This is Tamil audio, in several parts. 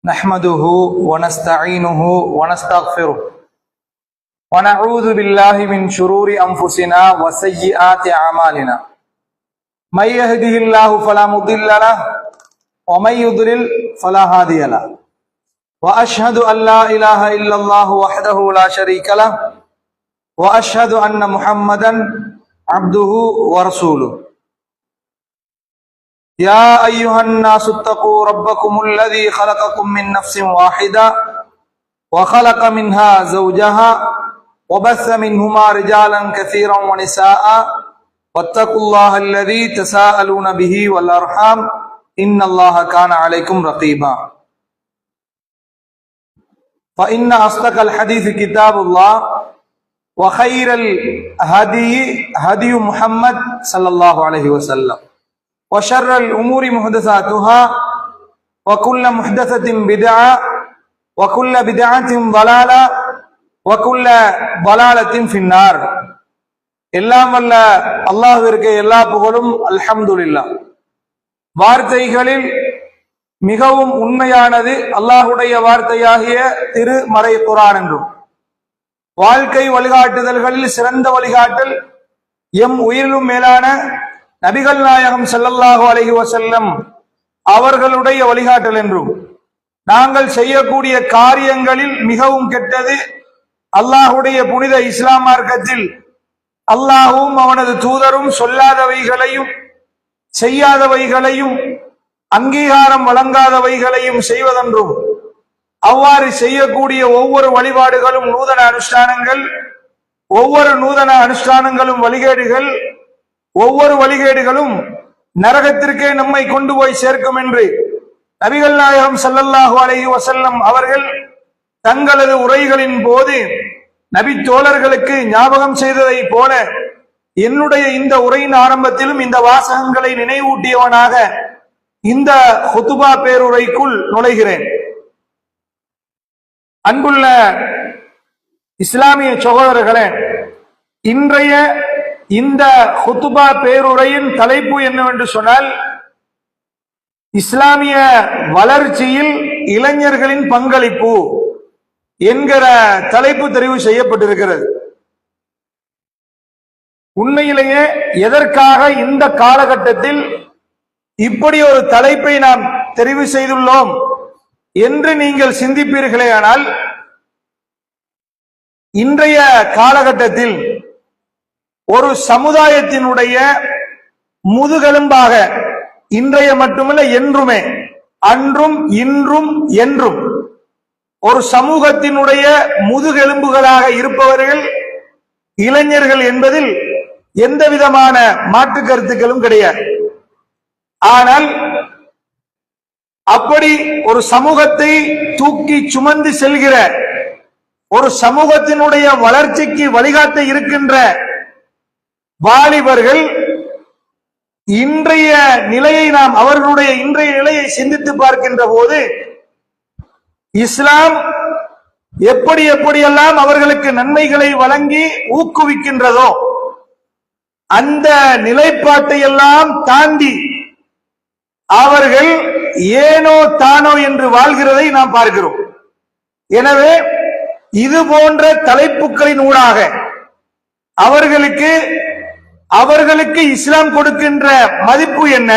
نحمده ونستعينه ونستغفره ونعوذ بالله من شرور أنفسنا وسيئات أعمالنا من يهده الله فلا مضل له ومن يضلل فلا هادي له وأشهد أن لا إله إلا الله وحده لا شريك له وأشهد أن محمدا عبده ورسوله يا أيها الناس اتقوا ربكم الذي خلقكم من نفس واحدة وخلق منها زوجها وبث منهما رجالا كثيرا ونساء واتقوا الله الذي تساءلون به والأرحام إن الله كان عليكم رقيبا فإن أصدق الحديث كتاب الله وخير الهدي هدي محمد صلى الله عليه وسلم وشر الأمور محدثاتها وكل محدثة بدعة وكل بدعة ضلالة وكل ضلالة في النار எல்லாம் வல்ல அல்லாஹ்விற்கு எல்லா புகழும் அல்ஹம்துலில்லாஹ். வார்த்தைகளில் மிகவும் உண்மையானது அல்லாஹுடைய வார்த்தையாகிய திருமறை குர்ஆன் என்றும், வாழ்க்கை வழிகாட்டுதல்களில் சிறந்த வழிகாட்டல் எம் உயிரிலும் மேலான நபிகள் நாயகம் ஸல்லல்லாஹு அலைஹி வஸல்லம் அவர்களுடைய வழிகாட்டல் என்றும், நாங்கள் செய்யக்கூடிய காரியங்களில் மிகவும் கெட்டது அல்லாஹுடைய புனித இஸ்லாம் மார்க்கத்தில் அல்லாஹும் அவனது தூதரும் சொல்லாதவைகளையும் செய்யாதவைகளையும் அங்கீகாரம் வழங்காதவைகளையும் செய்வதென்றும், அவ்வாறு செய்யக்கூடிய ஒவ்வொரு வழிபாடுகளும் நூதன அனுஷ்டானங்கள், ஒவ்வொரு நூதன அனுஷ்டானங்களும் வழிகேடுகள், ஒவ்வொரு வழிகேடுகளும் நரகத்திற்கே நம்மை கொண்டு போய் சேர்க்கும் என்று நபிகள் நாயகம் ஸல்லல்லாஹு அலைஹி வஸல்லம் அவர்கள் தங்களது உரைகளின் போது நபி தோழர்களுக்கு ஞாபகம் செய்ததை போல என்னுடைய இந்த உரையின் ஆரம்பத்திலும் இந்த வாசகங்களை நினைவூட்டியவனாக இந்த ஹுதுபா பேருரைக்குள் நுழைகிறேன். அன்புள்ள இஸ்லாமிய சகோதரர்களே, இன்றைய இந்த ஹுதுபா பேருரையின் தலைப்பு என்னவென்று சொன்னால், இஸ்லாமிய வளர்ச்சியில் இளைஞர்களின் பங்களிப்பு என்கிற தலைப்பு தெரிவு செய்யப்பட்டிருக்கிறது. உண்மையிலேயே எதற்காக இந்த காலகட்டத்தில் இப்படி ஒரு தலைப்பை நாம் தெரிவு செய்துள்ளோம் என்று நீங்கள் சிந்திப்பீர்களேயானால், இன்றைய காலகட்டத்தில் ஒரு சமுதாயத்தினுடைய முதுகெலும்பாக, இன்றைய மட்டுமல்ல என்றுமே, அன்றும் இன்றும் என்றும் ஒரு சமூகத்தினுடைய முதுகெலும்புகளாக இருப்பவர்கள் இளைஞர்கள் என்பதில் எந்த விதமான மாற்று கருத்துக்களும் கிடையாது. ஆனால் அப்படி ஒரு சமூகத்தை தூக்கி சுமந்து செல்கிற, ஒரு சமூகத்தினுடைய வளர்ச்சிக்கு வழிகாட்ட இருக்கின்ற வாலிபர்கள் இன்றைய நிலையை நாம் அவர்களுடைய இன்றைய நிலையை சிந்தித்து பார்க்கின்ற போது, இஸ்லாம் எப்படி எப்படியெல்லாம் அவர்களுக்கு நன்மைகளை வழங்கி ஊக்குவிக்கின்றதோ அந்த நிலைப்பாட்டை எல்லாம் தாண்டி அவர்கள் ஏனோ தானோ என்று வாழ்கிறதை நாம் பார்க்கிறோம். எனவே இது போன்ற தலைப்புகளின் ஊடாக அவர்களுக்கு இஸ்லாம் கொடுக்கின்ற மதிப்பு என்ன,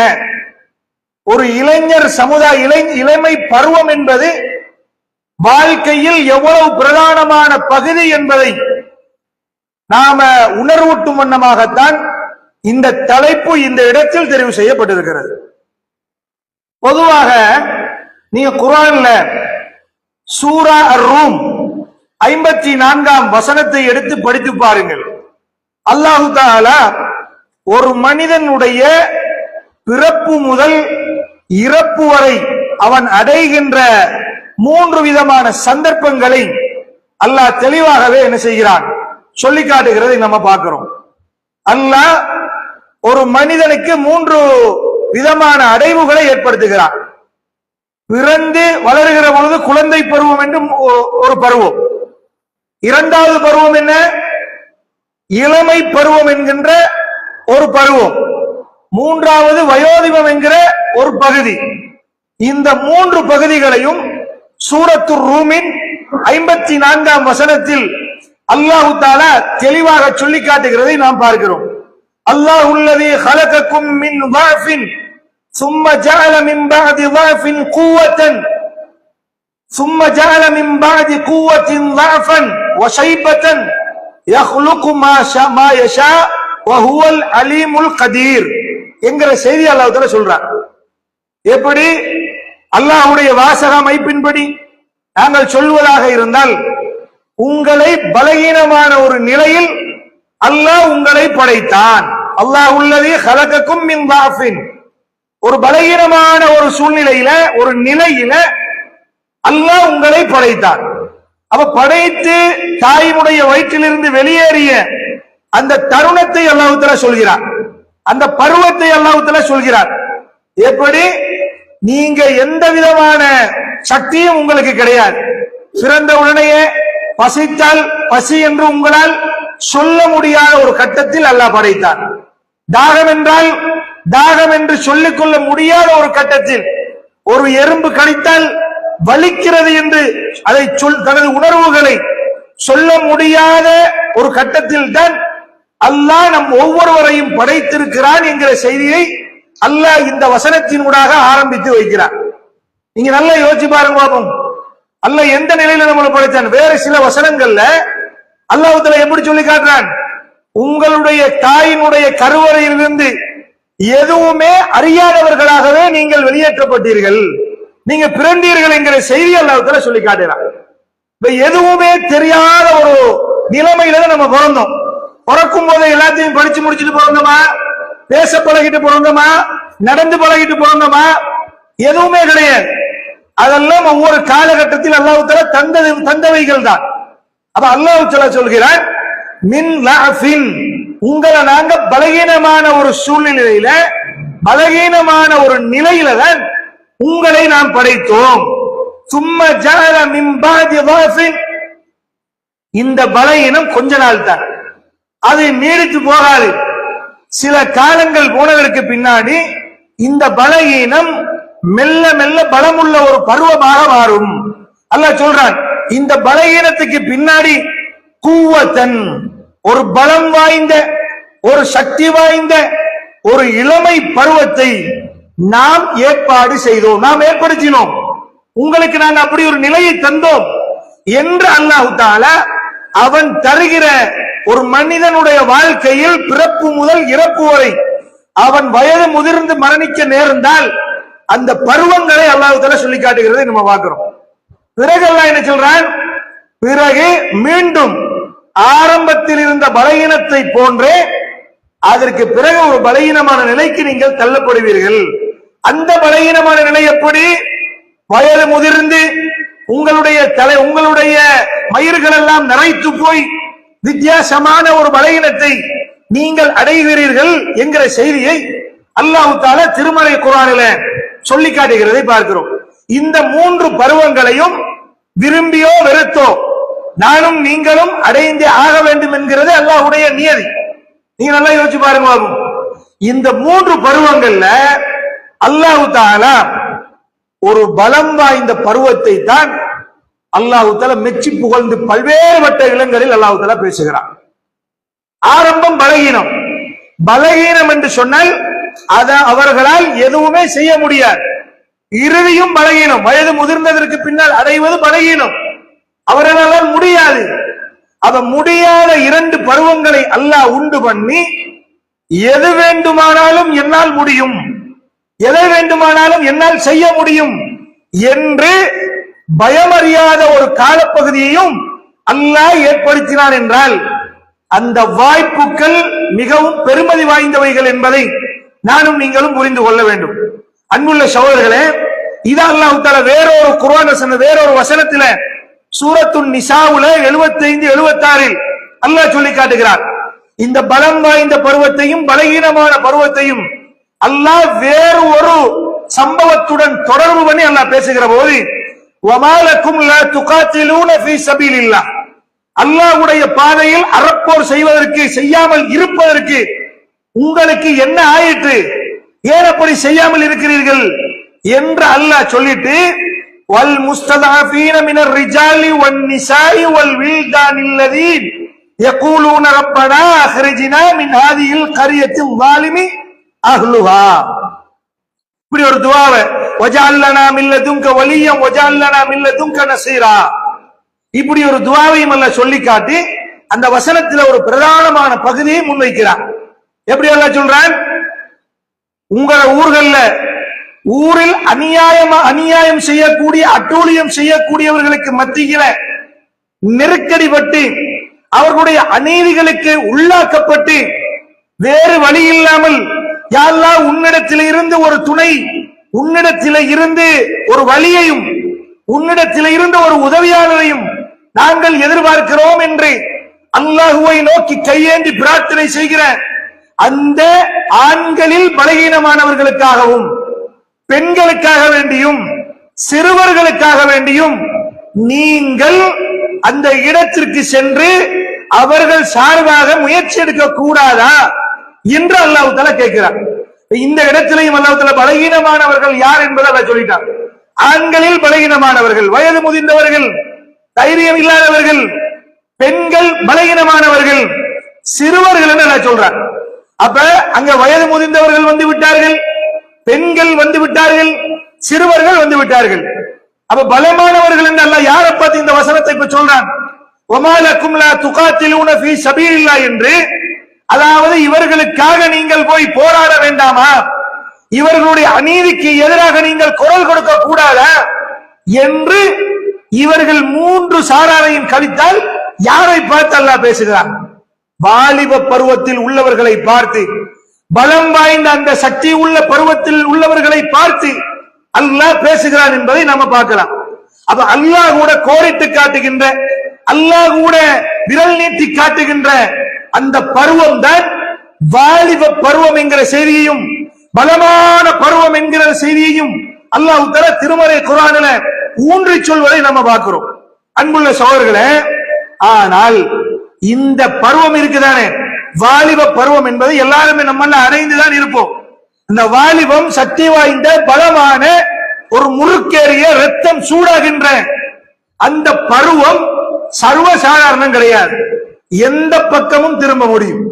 ஒரு இளைஞர் சமுதாய இளமை பருவம் என்பது வாழ்க்கையில் எவ்வளவு பிரதானமான பகுதி என்பதை நாம உணர்வூட்டும் வண்ணமாகத்தான் இந்த தலைப்பு இந்த இடத்தில் தெரிவு செய்யப்பட்டிருக்கிறது. பொதுவாக நீங்க குர்ஆன்ல சூரா அர்-ரூம் 54ஆம் வசனத்தை எடுத்து படித்து பாருங்கள். அல்லாஹு தஆலா ஒரு மனிதனுடைய பிறப்பு முதல் இறப்பு வரை அவன் அடைகின்ற 3 விதமான சந்தர்ப்பங்களை அல்லாஹ் தெளிவாகவே என்ன செய்கிறான், சொல்லி காட்டுகிறதை நம்ம பார்க்கிறோம். அல்லாஹ் ஒரு மனிதனுக்கு 3 விதமான அடைவுகளை ஏற்படுத்துகிறான். பிறந்து வளருகிற பொழுது குழந்தை பருவம் என்று ஒரு பருவம், இரண்டாவது பருவம் என்ன, இளமை பருவம் என்கின்ற ஒரு பருவம், மூன்றாவது வயோதிபம் என்கிற ஒரு பகுதி. இந்த 3 பகுதிகளையும் சூரத்து ரூமின் 54ஆம் வசனத்தில் அல்லாஹ் தஆலா தெளிவாக சொல்லி காட்டுகிறதை நாம் பார்க்கிறோம். அல்லாஹுல்லதீ خلقكم من ضعف ثم جعل من بعد ضعف قوة ثم جعل من بعد قوة ضعفا وشيبة يخلق ما يشاء وهو العليم القدير என்கிற செய்தி அல்லாஹ் தஆலா சொல்றார். எப்படி அல்லாஹ்வுடைய வாசக அமைப்பின்படி நாங்கள் சொல்வதாக இருந்தால், உங்களை பலகீனமான ஒரு நிலையில் அல்லாஹ் உங்களை படைத்தான். அல்லாஹுல்லதீ خلقكم من ضعف, ஒரு பலகீனமான ஒரு சூழ்நிலையில ஒரு நிலையில அல்லாஹ் உங்களை படைத்தான். அப்ப படைத்து தாயினுடைய வயிற்றிலிருந்து வெளியேறிய அந்த தருணத்தை அல்லாஹ் தஆலா சொல்கிறார், அந்த பருவத்தை அல்லாஹ் தஆலா சொல்கிறார். எப்படி நீங்க எந்த விதமான சக்தியும் உங்களுக்கு கிடையாது, பிறந்த உடனேயே பசித்தால் பசி என்று உங்களால் சொல்ல முடியாத ஒரு கட்டத்தில் அல்லாஹ் படைத்தான். தாகம் என்றால் தாகம் என்று சொல்லிக் கொள்ள முடியாத ஒரு கட்டத்தில், ஒரு எறும்பு கடித்தால் வலிக்கிறது என்று அதை தனது உணர்வுகளை சொல்ல முடியாத ஒரு கட்டத்தில் தான் அல்லாஹ் நம் ஒவ்வொருவரையும் படைத்திருக்கிறான் என்கிற செய்தியை அல்லாஹ் இந்த வசனத்தினூடாக ஆரம்பித்து வைக்கிறார். நீங்க நல்லா யோசிச்சு பாருங்க பாப்போம், அல்லாஹ் எந்த நிலையில நம்மளை படைத்தான். வேற சில வசனங்கள்ல அல்லாஹ் தஆலா எப்படி சொல்லி காட்டுறான், உங்களுடைய தாயினுடைய கருவறையிலிருந்து எதுவுமே அறியாதவர்களாகவே நீங்கள் வெளியேற்றப்பட்டீர்கள், நீங்க பிறந்தீர்கள் என்கிற செய்தி அல்லாஹ் தஆலா சொல்லி காட்டுறான். எதுவுமே தெரியாத ஒரு நிலைமையில நம்ம பிறந்தோம். பிறக்கும் போது எல்லாத்தையும் படிச்சு முடிச்சுட்டு பிறந்தோமா, பேச பழகிட்டு பிறந்தோமா, நடந்து பழகிட்டு பிறந்தோமா? எதுவுமே கிடையாது. அதெல்லாம் ஒவ்வொரு காலகட்டத்தில் அல்லாஹ் தஆலா தந்தவைகள் தான். அப்ப அல்லாஹ் தஆலா சொல்கிறான், மின் லஅஃபின், உங்களை நாங்க பலகீனமான ஒரு சூழ்நிலையில பலகீனமான ஒரு நிலையில தான் உங்களை நாம் படைத்தோம். சும்ம ஜஅல மின் பாதி ضعஃபின், இந்த பலகீனம் கொஞ்ச நாள் தான், அது நீடித்து போகாது. சில காலங்கள் போனதற்கு பின்னாடி இந்த பலகீனம் மெல்ல மெல்ல பலமுள்ள ஒரு பருவமாக மாறும். அல்லாஹ் சொல்றான், இந்த பலகீனத்துக்கு பின்னாடி குவத்தன், ஒரு பலம் வாய்ந்த ஒரு சக்தி வாய்ந்த ஒரு இளமை பருவத்தை நாம் ஏற்பாடு செய்தோம், நாம் ஏற்படுத்தினோம். உங்களுக்கு நாங்கள் அப்படி ஒரு நிலையை தந்தோம் என்று அல்லாஹ் தஆலா அவன் தருகிற ஒரு மனிதனுடைய வாழ்க்கையில் பிறப்பு முதல் இறப்பு வரை அவன் வயது முதிர்ந்து மரணிக்க நேர்ந்தால் அந்த பருவங்களை அல்லாஹ் தஆலா சொல்லி காட்டுகிறதை நம்ம பார்க்கிறோம். பிறகு அல்லாஹ் என்ன சொல்றான், பிறகு மீண்டும் ஆரம்பத்தில் இருந்த பலகீனத்தை போன்றே அதற்கு பிறகு ஒரு பலகீனமான நிலைக்கு நீங்கள் தள்ளப்படுவீர்கள். அந்த பலகீனமான நிலை எப்படி? வயது முதிர்ந்து உங்களுடைய மயிர்கள் எல்லாம் நரைத்து போய் வித்தியாசமான ஒரு பலகீனத்தை நீங்கள் அடைகிறீர்கள் என்கிற செய்தியை அல்லாஹ் தஆலா திருமறை குர்ஆனில சொல்லி காட்டுகிறதை பார்க்கிறோம். இந்த மூன்று பருவங்களையும் விரும்பியோ வெறுத்தோ நானும் நீங்களும் அடைந்தே ஆக வேண்டும் என்கிறது அல்லாஹ்வுடைய நியதி. நீங்க நல்லா யோசிச்சு பாருங்க. இந்த மூன்று பருவங்கள்ல அல்லாஹ் தஆலா ஒரு பலம் வாய்ந்த பருவத்தை தான் அல்லாஹ் தஆலா மெச்சி புகழ்ந்து பல்வேறுபட்ட இடங்களில் அல்லாஹ் தஆலா பேசுகிறான். ஆரம்பம் பலகீனம். பலகீனம் என்று சொன்னால் அவர்களால் எதுவுமே செய்ய முடியாது. இறுதியும் பலகீனம். வயது முதிர்ந்ததற்கு பின்னால் அடைவது பலகீனம், அவர்களால் முடியாது. அவ முடியாத இரண்டு பருவங்களை அல்லாஹ் உண்டு பண்ணி, எது வேண்டுமானாலும் என்னால் முடியும், எதை வேண்டுமானாலும் என்னால் செய்ய முடியும் என்று பயமறியாத ஒரு காலப்பகுதியையும் அல்லாஹ் ஏற்படுத்தினான் என்றால் அந்த வாய்ப்புகள் மிகவும் பெருமதி வாய்ந்தவைகள் என்பதை நானும் நீங்களும் புரிந்து கொள்ள வேண்டும். அன்புள்ள சகோதரர்களே, இது அல்லாஹ் தஆலா வேறொரு குர்ஆன் வசனம் வேறொரு வசனத்தில சூரத்துன் நிசாவுல 75 76 அல்லாஹ் சொல்லி காட்டுகிறார். இந்த பலம் வாய்ந்த பருவத்தையும் பலகீனமான பருவத்தையும் அல்லாஹ் வேறு ஒரு சம்பவத்துடன் தொடர்பு பண்ணி அல்லாஹ் பேசுகிற போது, வமாலக்கும் லா துகாத்திலூன ஃபீ ஸபீலில்லாஹ், அல்லாஹ்வுடைய பாதையில் அறப்போர் செய்வதற்கு செய்யாமல் இருப்பதற்கு உங்களுக்கு என்ன ஆயிற்று, ஏன் அப்படி செய்யாமல் இருக்கிறீர்கள் என்று அல்லாஹ் சொல்லிட்டு வல் முஸ்ததஅஃபீன மினர் ரிஜாலி வன் நிசாஇ வல் வில்தானில்லதீன் யகூலூன ரப்பனா அக்ரிஜ்னா மின் ஹாதிஹில் கரியத்தில் ஸாலிமி அஹ்லுஹா. இப்படி ஒரு துஆவை வஜஅல்னா மின் லதுன்க வலியன் வஜஅல்னா மின் லதுன்க நஸீரா, இப்படி ஒரு துஆவையும் அல்லாஹ் சொல்லி காட்டி அந்த வசனத்துல ஒரு பிரதானமான பகுதியை முன்வைக்கிறார். எப்படி அல்லாஹ் சொல்றான்? உங்கள ஊரில் அநியாயம் செய்யக்கூடிய அட்டூழியம் செய்யக்கூடியவர்களுக்கு மத்தியில நெருக்கடிப்பட்டு அவர்களுடைய அநீதிகளுக்கு உள்ளாக்கப்பட்டு வேறு வழி இல்லாமல் யா அல்லாஹ் உன்னிடத்தில இருந்து ஒரு துணை, உன்னிடத்தில இருந்து ஒரு வழியையும், உன்னிடத்தில இருந்து ஒரு உதவியாளரையும் நாங்கள் எதிர்பார்க்கிறோம் என்று அல்லாஹுவை நோக்கி கையேந்தி பிரார்த்தனை செய்கிற அந்த ஆண்களில் பலகீனமானவர்களுக்காகவும் பெண்களுக்காக வேண்டியும் சிறுவர்களுக்காக வேண்டியும் நீங்கள் அந்த இடத்திற்கு சென்று அவர்கள் சார்பாக முயற்சி எடுக்க கூடாதா என்று அல்லாஹ் தஆலா கேட்கிறார். இந்த இடத்திலேயும் அல்லாஹ் தஆலா பலகீனமானவர்கள் யார் என்பதை அல்லாஹ் சொல்லிட்டார். ஆண்களில் பலகீனமானவர்கள், வயது முதிர்ந்தவர்கள், தைரியம் இல்லாதவர்கள், பெண்கள் பலகீனமானவர்கள், சிறுவர்கள் என்று அல்லாஹ் சொல்றார். அப்ப அங்க வயது முதிர்ந்தவர்கள் வந்து விட்டார்கள், பெண்கள் வந்து விட்டார்கள், சிறுவர்கள் வந்து விட்டார்கள். அப்ப பலமானவர்கள் என்று அல்லாஹ் யாரை பார்த்து இந்த வசனத்தை இப்ப சொல்றான்? வமா லக்கும் லா துகாத்திலூன ஃபீ சபீலில்லாஹ் என்று, அதாவது இவர்களுக்காக நீங்கள் போய் போராட வேண்டாமா, இவர்களுடைய அநீதிக்கு எதிராக நீங்கள் குரல் கொடுக்க கூடாதா என்று இவர்கள் மூன்று சாராரையும் கழித்தால் யாரை பார்த்து அல்லாஹ் பேசுகிறான்? வாலிப பருவத்தில் உள்ளவர்களை பார்த்து, பலம் வாய்ந்த அந்த சக்தி உள்ள பருவத்தில் உள்ளவர்களை பார்த்து அல்லாஹ் பேசுகிறான் என்பதை நாம பார்க்கலாம். அப்ப அல்லாஹ் கூட கோரிட்டு காட்டுகின்ற, அல்லாஹ் கூட விரல் நீட்டி காட்டுகின்ற அந்த பருவம் தான் வாலிப பருவம் என்கிற செய்தியையும் பலமான பருவம் என்கிற செய்தியையும் அல்லாஹ் தஆலா திருமறை குர்ஆனில ஊன்றி சொல்வதை நம்ம பார்க்கிறோம். அன்புள்ள சகோதரர்களே, ஆனால் இந்த பருவம் இருக்குதானே, வாலிப பருவம் என்பது எல்லாருமே நம்மள அடைந்துதான் இருப்போம். இந்த வாலிபம் சக்தி வாய்ந்த பலமான ஒரு முறுக்கேறிய ரத்தம் சூடாகின்ற அந்த பருவம் சர்வசாதாரணம் கிடையாது. எந்த பக்கமும் திரும்ப முடியும்.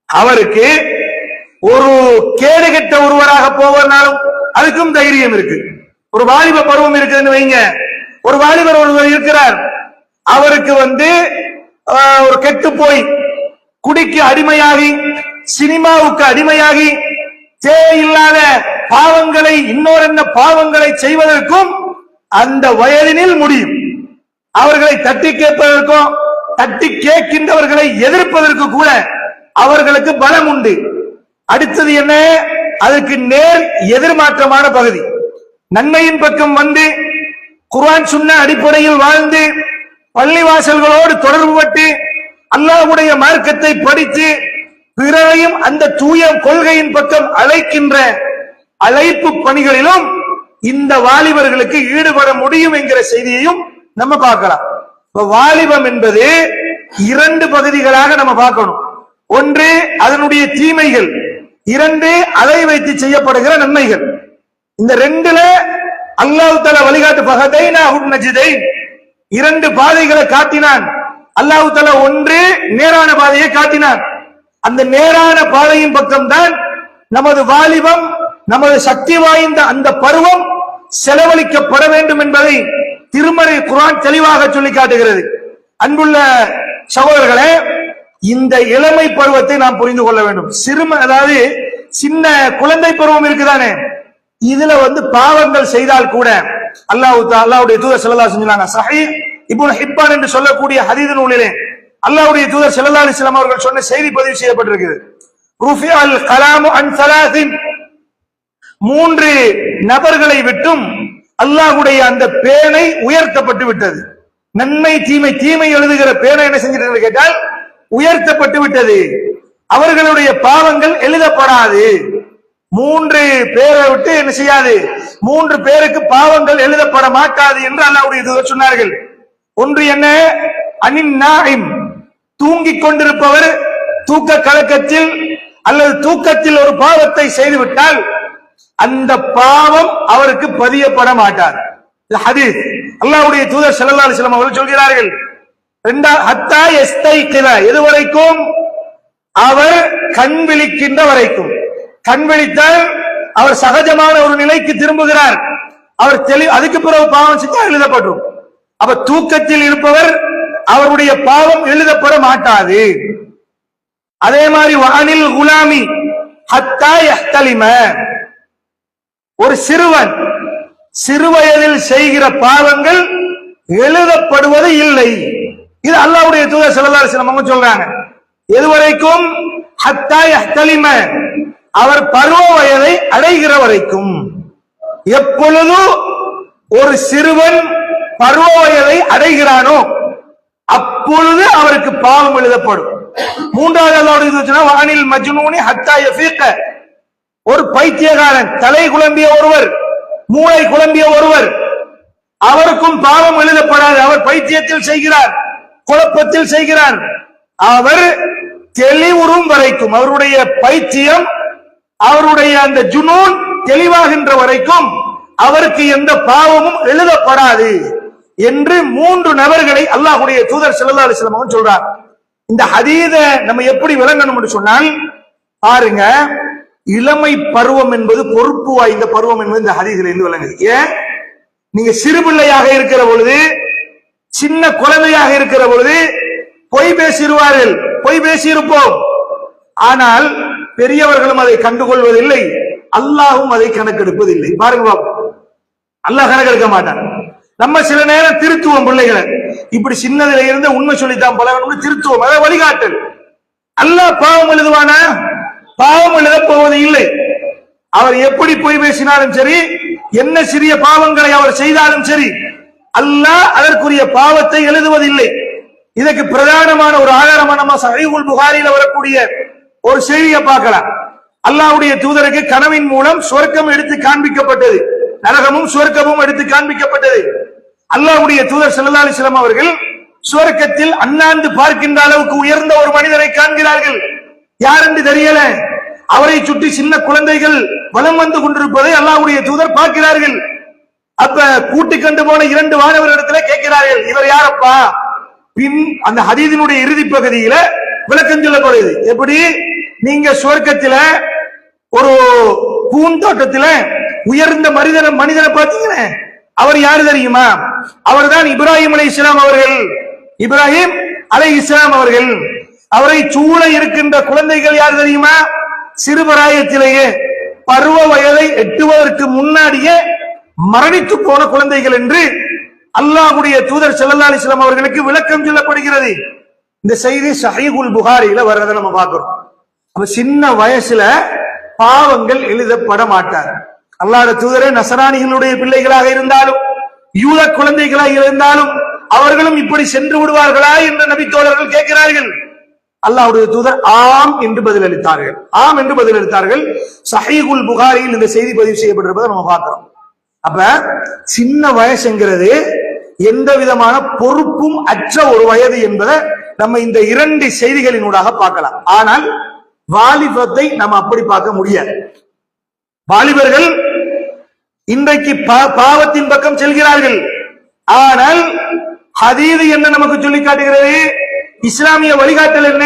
அவருக்கு ஒரு கேடுகெட்ட ஒருவராக போவதனாலும் அதுக்கும் தைரியம் இருக்கு. ஒரு வாலிப பருவம் இருக்குதுன்னு வைங்க, ஒரு வாலிபர் ஒருவர் இருக்கிறார், அவருக்கு ஒரு கெட்டு போய் குடிக்கு அடிமையாகி சினிமாவுக்கு அடிமையாகி தேவையில்லாத பாவங்களை இன்னொரு பாவங்களை செய்வதற்கும் அந்த வயதினில் முடியும். அவர்களை தட்டி கேட்பதற்கும் தட்டி கேட்கின்றவர்களை எதிர்ப்பதற்கு கூட அவர்களுக்கு பலம் உண்டு. அடுத்தது என்ன? அதற்கு நேர் எதிர்மாற்றமான பகுதி. நன்மையின் பக்கம் வந்து குர்ஆன் சுன்னா அடிப்படையில் வாழ்ந்து பள்ளிவாசல்களோடு தொடர்பு பட்டு அல்லாஹ்வுடைய மார்க்கத்தை படித்து பிறரையும் அந்த தூய கொள்கையின் பக்கம் அழைக்கின்ற அழைப்பு பணிகளிலும் இந்த வாலிபர்களுக்கு ஈடுபட முடியும் என்கிற செய்தியையும் நம்ம பார்க்கலாம். வாலிபம் என்பது இரண்டு பகுதிகளாக நம்ம பார்க்கணும். ஒன்று அதனுடைய தீமைகள், இரண்டு அதை வைத்து செய்யப்படுகிற நன்மைகள். இந்த ரெண்டுல அல்லாஹ் தஆலா வழிகாட்டு ஃபஹதைனாஹுன் நஜ்தைன், இரண்டு பாதைகளை காட்டினான் அல்லாஹ் தஆலா. ஒன்று நேரான பாதையை காட்டினான். அந்த நேரான பாதையின் பக்கம்தான் நமது வாலிபம், நமது சக்தி வாய்ந்த அந்த பருவம் செலவழிக்கப்பட வேண்டும் என்பதை திருமறை குர்ஆன் தெளிவாக சொல்லி காட்டுகிறது. அன்புள்ள சகோதரர்களே, இந்த இளமை பருவத்தை நாம் புரிந்து கொள்ள வேண்டும். அதாவது சின்ன குழந்தை பருவம் இருக்குதானே, இதுல பாவங்கள் செய்தால் கூட அல்லாஹ்வுடைய தூதர் ஸல்லல்லாஹு அலைஹி வஸல்லம் சொன்னாங்க. ஸஹீஹ் இப்னு ஹிப்பான் என்று சொல்லக்கூடிய ஹதீஸ் நூலிலே அல்லாஹ்வுடைய தூதர் ஸல்லல்லாஹு அலைஹி வஸல்லம் அவர்கள் சொன்ன செய்தி பதிவு செய்யப்பட்டிருக்கிறது. ருஃபிஅல் கலாமு அன் ஸலாஸின், மூன்று நபர்களை விட்டும் அல்லாஹ்வுடைய அந்த பேனை உயர்த்தப்பட்டு விட்டது. நன்மை தீமை, தீமை எழுதுகிற பேனை என்ன செஞ்சிட்டு கேட்டால் உயர்த்தப்பட்டு விட்டது. அவர்களுடைய பாவங்கள் எழுதப்படாது. மூன்று பேரை விட்டு என்ன செய்யாது, மூன்று பேருக்கு பாவங்கள் எழுதப்பட மாட்டாது என்று அல்லாஹ்வுடைய தூதர் சொன்னார்கள். ஒன்று என்ன? அனின் நாயிம், தூங்கிக் கொண்டிருப்பவர் தூக்க கலக்கத்தில் அல்லது தூக்கத்தில் ஒரு பாவத்தை செய்துவிட்டால் அந்த பாவம் அவருக்கு பதியப்பட மாட்டார். இது ஹதீஸ். அல்லாஹ்வுடைய தூதர் ஸல்லல்லாஹு அலைஹி வஸல்லம் அவர்கள் சொல்கிறார்கள், ஹத்தா யஸ்தைகித, எதுவரைக்கும்? அவர் கண் விழிக்கின்ற வரைக்கும். கண் விழித்தால் அவர் சகஜமான ஒரு நிலைக்கு திரும்புகிறார். அவர் அதுக்கு பிறகு பாவம் செஞ்சா எழுதப்படும். அப்ப தூக்கத்தில் இருப்பவர் அவருடைய பாவம் எழுதப்பட மாட்டாது. அதே மாதிரி வானில் குலாமி ஹத்தா யஹ்தலிம, ஒரு சிறுவன் சிறுவயதில் செய்கிற பாவங்கள் எழுதப்படுவது இல்லை. இது அல்லாஹ்வுடைய தூதர் ஸல்லல்லாஹு அலைஹி வஸல்லம் அவங்க சொல்றாங்க. எதுவரைக்கும்? ஹத்தா யஹ்தலிம, அவர் பருவ வயதை அடைகிற வரைக்கும். எப்பொழுது ஒரு சிறுவன் பருவ வயதை அடைகிறானோ அப்பொழுது அவருக்கு பாவம் எழுதப்படும். மூன்றாவது அல்லாஹ்வுடைய தூதர் வானில் மஜ்னூனி ஹத்தா யஃபீக, ஒரு பைத்தியக்காரன், தலை குழம்பிய ஒருவர், மூளை குழம்பிய ஒருவர், அவருக்கும் பாவம் எழுதப்படாது. அவர் பைத்தியத்தில் செய்கிறார், குழப்பத்தில் செய்கிறார். அவர் தெளிவுறும் வரைக்கும், அவருடைய பைத்தியம், அவருடைய அந்த ஜுனூன் தெளிவாகின்ற வரைக்கும் அவருக்கு எந்த பாவமும் எழுதப்படாது என்று 3 நபர்களை அல்லாஹ்வுடைய தூதர் ஸல்லல்லாஹு அலைஹி வஸல்லம் சொல்றார். இந்த ஹதீஸ நம்ம எப்படி விளங்கணும்னு சொன்னால், பாருங்க, இளமை பருவம் என்பது பொறுப்பு வாய்ந்த பருவம் என்பது இந்த ஹதீஸில் இருந்து விளங்குது. ஏன்? நீங்க சிறு பிள்ளையாக இருக்கிற பொழுது, சின்ன குழந்தையாக இருக்கிற பொழுது பொய் பேசிடுவார்கள், பொய் பேசியிருப்போம். ஆனால் பெரியவர்களும் அதை கண்டுகொள்வதில்லை, அல்லாஹ்வும் அதை கணக்கெடுப்பதில்லை. பாருங்க, அல்லாஹ் கணக்கெடுக்க மாட்டான். நம்ம சில நேரம் திருத்துவோம் பிள்ளைகளை, இப்படி சின்னதில இருந்து உண்மை சொல்லித்தான் பழகணும்னு திருத்துவோம், அதை வழிகாட்டல். அல்லாஹ் பாவம் எழுதுவானா? பாவம் எழுதப் போவது இல்லை. அவர் எப்படி பொய் பேசினாலும் சரி, என்ன சிறிய பாவங்களை அவர் செய்தாலும் சரி, அல்லாஹ் அதற்குரிய பாவத்தை எழுதுவதில்லை. இதற்கு பிரதானமான ஒரு ஆதாரமா நம்ம சஹீஹுல் புகாரில வரக்கூடிய ஒரு செய்தியை பார்க்கலாம். அல்லாஹ்வுடைய தூதருக்கு கனவின் மூலம் சொர்க்கம் எடுத்து காண்பிக்கப்பட்டது, நரகமும் சொர்க்கமும் எடுத்து காண்பிக்கப்பட்டது. அல்லாஹ்வுடைய தூதர் ஸல்லல்லாஹு அலைஹி வஸல்லம் அவர்கள் சொர்க்கத்தில் அண்ணாந்து பார்க்கின்ற அளவுக்கு உயர்ந்த ஒரு மனிதரை காண்கிறார்கள். யார் என்று தெரியல. அவரை சுற்றி சின்ன குழந்தைகள் வலம் வந்து கொண்டிருப்பதை அல்லாஹ்வுடைய தூதர் பார்க்கிறார்கள். அப்ப கூட்டிக் கொண்டு போன 2 வானவர்களிடத்துல கேட்கிறார்கள், இவர் யாரப்பா? பின் அந்த ஹதீஸினுடைய இறுதி பகுதியில விளக்கம் சொல்லப்படுது. எப்படி? நீங்க சொர்க்கத்தில ஒரு பூந்தோட்டத்தில உயர்ந்த மனிதனை பார்த்தீங்கன்னா அவர் யாரு தெரியுமா? அவர்தான் இப்ராஹிம் அலைஹிஸ்ஸலாம் அவர்கள். இப்ராஹிம் அலைஹிஸ்ஸலாம் அவர்கள். அவரை சூழ இருக்கின்ற குழந்தைகள் யார் தெரியுமா? சிறுபிராயத்திலேயே பருவ வயதை எட்டுவதற்கு முன்னாடியே மரணித்து போன குழந்தைகள் என்று அல்லாஹ்வுடைய தூதர் ஸல்லல்லாஹு அலைஹி வஸல்லம் அவர்களுக்கு விளக்கம் சொல்லப்படுகிறது. இந்த செய்தி சஹீஹுல் புகாரில வர்றதை நம்ம பார்க்கிறோம். அப்ப சின்ன வயசுல பாவங்கள் எழுதப்பட மாட்டார். அல்லாஹ்வுடைய தூதரே நசரானிகளுடைய பிள்ளைகளாக இருந்தாலும், யூத குழந்தைகளாக இருந்தாலும் அவர்களும் இப்படி சென்று விடுவார்களா என்று நபி தோழர்கள் கேட்கிறார்கள். அல்லாஹ்வுடைய தூதர் ஆம் என்று பதிலளித்தார்கள். ஆம் என்று பதிலளித்தார்கள். சஹீஹுல் புகாரியில் இந்த செய்தி பதிவு செய்யப்பட்டிருப்பதை நம்ம பார்க்கிறோம். அப்ப சின்ன வயசுங்கிறது எந்த விதமான பொறுப்பும் அற்ற ஒரு வயது என்பதை நம்ம இந்த 2 செய்திகளினூடாக பார்க்கலாம். ஆனால் வாலிபத்தை நம்ம அப்படி பார்க்க முடியாது. வாலிபர்கள் இன்றைக்கு பாவத்தின் பக்கம் செல்கிறார்கள். ஆனால் ஹதீஸ் என்ன நமக்கு சொல்லி காட்டுகிறது? இஸ்லாமிய வழிகாட்டல் என்ன?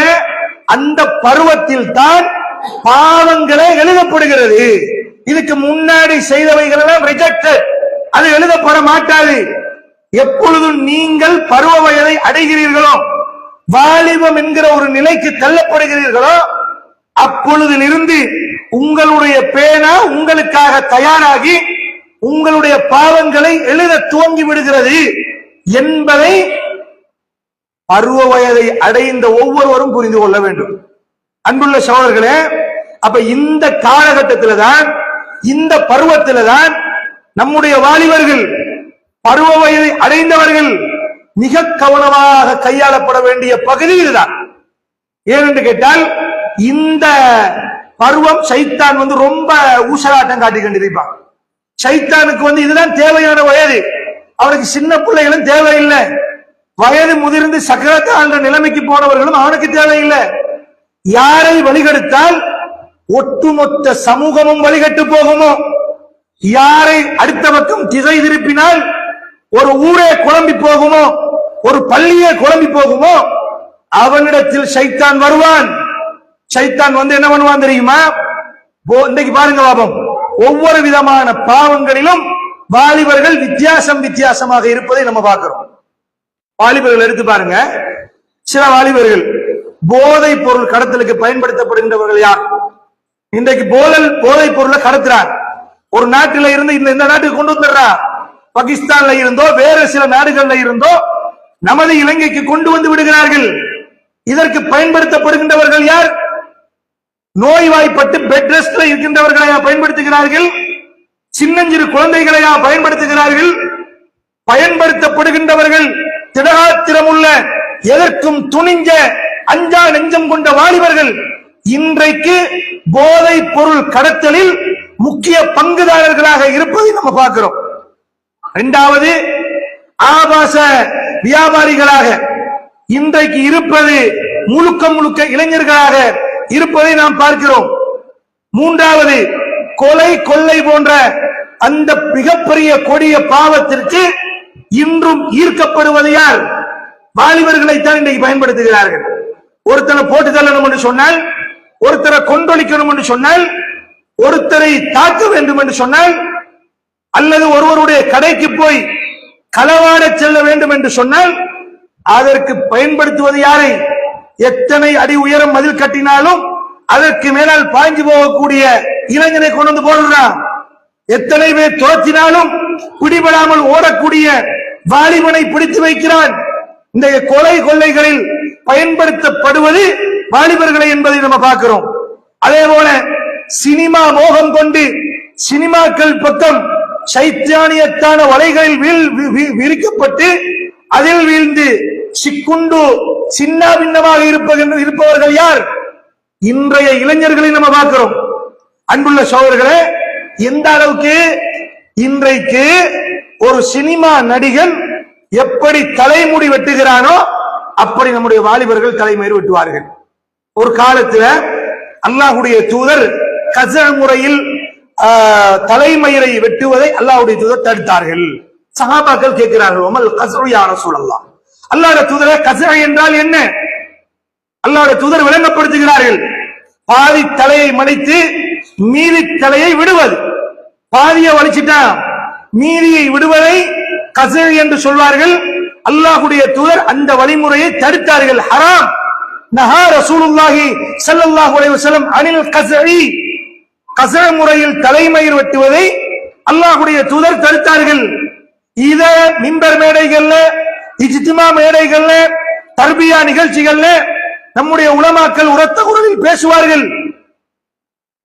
அந்த பருவத்தில் தான் பாவங்களே எழுதப்படுகிறது. இதுக்கு முன்னாடி செய்தவைகள் எல்லாம் ரிஜெக்டட், அது எழுதப்பட மாட்டாது. எப்பொழுதும் நீங்கள் பருவ வயதை அடைகிறீர்களோ, வாலிபம் என்கிற ஒரு நிலைக்கு தள்ளப்படுகிறீர்களோ, அப்பொழுதிலிருந்து உங்களுடைய பேனா உங்களுக்காக தயாராகி உங்களுடைய பாவங்களை எழுத துவங்கி விடுகிறது என்பதை பருவ வயதை அடைந்த ஒவ்வொருவரும் புரிந்து கொள்ள வேண்டும். அன்புள்ள சகோதரர்களே, அப்ப இந்த காலகட்டத்தில தான், இந்த பருவத்தில தான் நம்முடைய வாலிபர்கள், பருவ வயதை அடைந்தவர்கள் மிக கவனமாக கையாளப்பட வேண்டிய பகுதி இதுதான். ஏனென்று கேட்டால், இந்த பருவம் சைத்தான் ரொம்ப ஊசலாட்டம் காட்டி கொண்டிருப்பான். சைத்தானுக்கு இதுதான் தேவையான வயது. அவனுக்கு சின்ன பிள்ளைகளும் தேவையில்லை, வயது முதிர்ந்து சக்கரத்தை ஆண்ட நிலைமைக்கு போனவர்களும் அவனுக்கு தேவையில்லை. யாரை வழிகெடுத்தால் ஒட்டுமொத்த சமூகமும் வழிகட்டு போகுமோ, யாரை அடுத்த பக்கம் திசை திருப்பினால் ஒரு ஊரே குழம்பி போகுமோ, ஒரு பள்ளியே குழம்பி போகுமோ, அவனிடத்தில் சைத்தான் வருவான். சைத்தான் வந்து என்ன பண்ணுவான் தெரியுமா? இன்னைக்கு பாருங்க பாபம், ஒவ்வொரு விதமான பாவங்களிலும் வாலிபர்கள் வித்தியாசமாக இருப்பதை நம்ம பார்க்கிறோம். வாலிபர்கள் எடுத்து பாருங்க. சில வாலிபர்கள் போதை பொருள் கடத்தலுக்கு பயன்படுத்தப்படுகின்றவர்கள் யார்? இன்றைக்கு போதை பொருளை கடத்துறார். ஒரு நாட்டில இருந்து இந்த நாட்டுக்கு கொண்டு வந்துடுறார். பாகிஸ்தான்ல இருந்தோ வேறு சில நாடுகள்ல இருந்தோ நமது இலங்கைக்கு கொண்டு வந்து விடுகிறார்கள். இதற்கு பயன்படுத்தப்படுகின்றவர்கள் யார்? நோய்வாய்ப்பட்டு பெட் ரெஸ்ட்ல இருக்கின்றவர்களையா பயன்படுத்துகிறார்கள்? சின்னஞ்சிறு குழந்தைகளையா பயன்படுத்துகிறார்கள்? பயன்படுத்தப்படுகின்றவர்கள் திடகாத்திரமுள்ள, எதற்கும் துணிஞ்ச, அஞ்சா நெஞ்சம் கொண்ட வாலிபர்கள் இன்றைக்கு போதை பொருள் கடத்தலில் முக்கிய பங்குதாரர்களாக இருப்பதை நம்ம பார்க்கிறோம். இரண்டாவது, ஆபாச வியாபாரிகளாக இன்றைக்கு இருப்பது முழுக்க இளைஞர்களாக இருப்பதை நாம் பார்க்கிறோம். மூன்றாவது, கொலை கொள்ளை போன்ற அந்த மிகப்பெரிய கொடிய பாவத்திற்கு இன்றும் ஈர்க்கப்படுவது யார்? வாலிபர்களைத்தான் இன்றைக்கு பயன்படுத்துகிறார்கள். ஒருத்தரை போட்டு தள்ளணும் என்று சொன்னால், ஒருத்தரை கொண்டொழிக்கணும் என்று சொன்னால், ஒருத்தரை தாக்க வேண்டும் என்று சொன்னால், அல்லது ஒருவருடைய கடைக்கு போய் களவாட செல்ல வேண்டும் என்று சொன்னால் அதற்கு பயன்படுத்துவது யாரை? எத்தனை அடி உயரம் மதில் கட்டினாலும் அதற்கு மேலால் பாய்ஞ்சு போகக்கூடிய இளைஞனை கொண்டு வந்து போடுறான். எத்தனை பேர் துரத்தினாலும் பிடிபடாமல் ஓடக்கூடிய வாலிபனை பிடித்து வைக்கிறான். இந்த கொலை கொள்ளைகளில் பயன்படுத்தப்படுவது வாலிபர்களை என்பதை நம்ம பார்க்கிறோம். அதே போல சினிமா மோகம் கொண்டு சினிமாக்கள் பக்கம் சைத்தானியத்தான வலைகளில் விரிக்கப்பட்டு அதில் வீழ்ந்து சிக்குண்டு சின்ன பின்னமாக இருப்பவர்கள் யார்? இன்றைய இளைஞர்களை நம்ம பார்க்கிறோம். அன்புள்ள சகோதரர்களே, எந்த அளவுக்கு இன்றைக்கு ஒரு சினிமா நடிகன் எப்படி தலைமுடி வெட்டுகிறானோ அப்படி நம்முடைய வாலிபர்கள் தலைமயிர் வெட்டுவார்கள். ஒரு காலத்துல அல்லாஹ்வுடைய தூதர் கஸ முறையில் தலைமயிரை வெட்டுவதை அல்லாஹ்வுடைய தூதர் தடுத்தார்கள். சஹாபாக்கள் கேட்கிறார்கள், அமல் கஸு யா ரசூலல்லாஹ், அல்லாஹ்வுடைய தூதரே கஸ என்றால் என்ன? அல்லாஹ்வுடைய தூதர் விளங்கப்படுத்துகிறார்கள், பாதி தலையை மடித்து மீதி தலையை விடுவது. பாதியை வலிச்சிட்டா மீதியை விடுவதை கஸ என்று சொல்வார்கள். அல்லாஹ்வுடைய தூதர் அந்த வழிமுறையை தடுத்தார்கள். ஹராம். நஹா ரசூலுல்லாஹி ஸல்லல்லாஹு அலைஹி வஸல்லம் அனில் கஸஇ, கஸ முறையில் தலைமயிர் வெட்டுவதை அல்லாஹ்வுடைய தூதர் தடுத்தார்கள். இத மிம்பர் மேடைகள்ல, இஜ்திமா மேடைகள்ல, தர்பியா நிகழ்ச்சிகள்ல நம்முடைய உலமாக்கள் உரத்த குரலில் பேசுவார்கள்.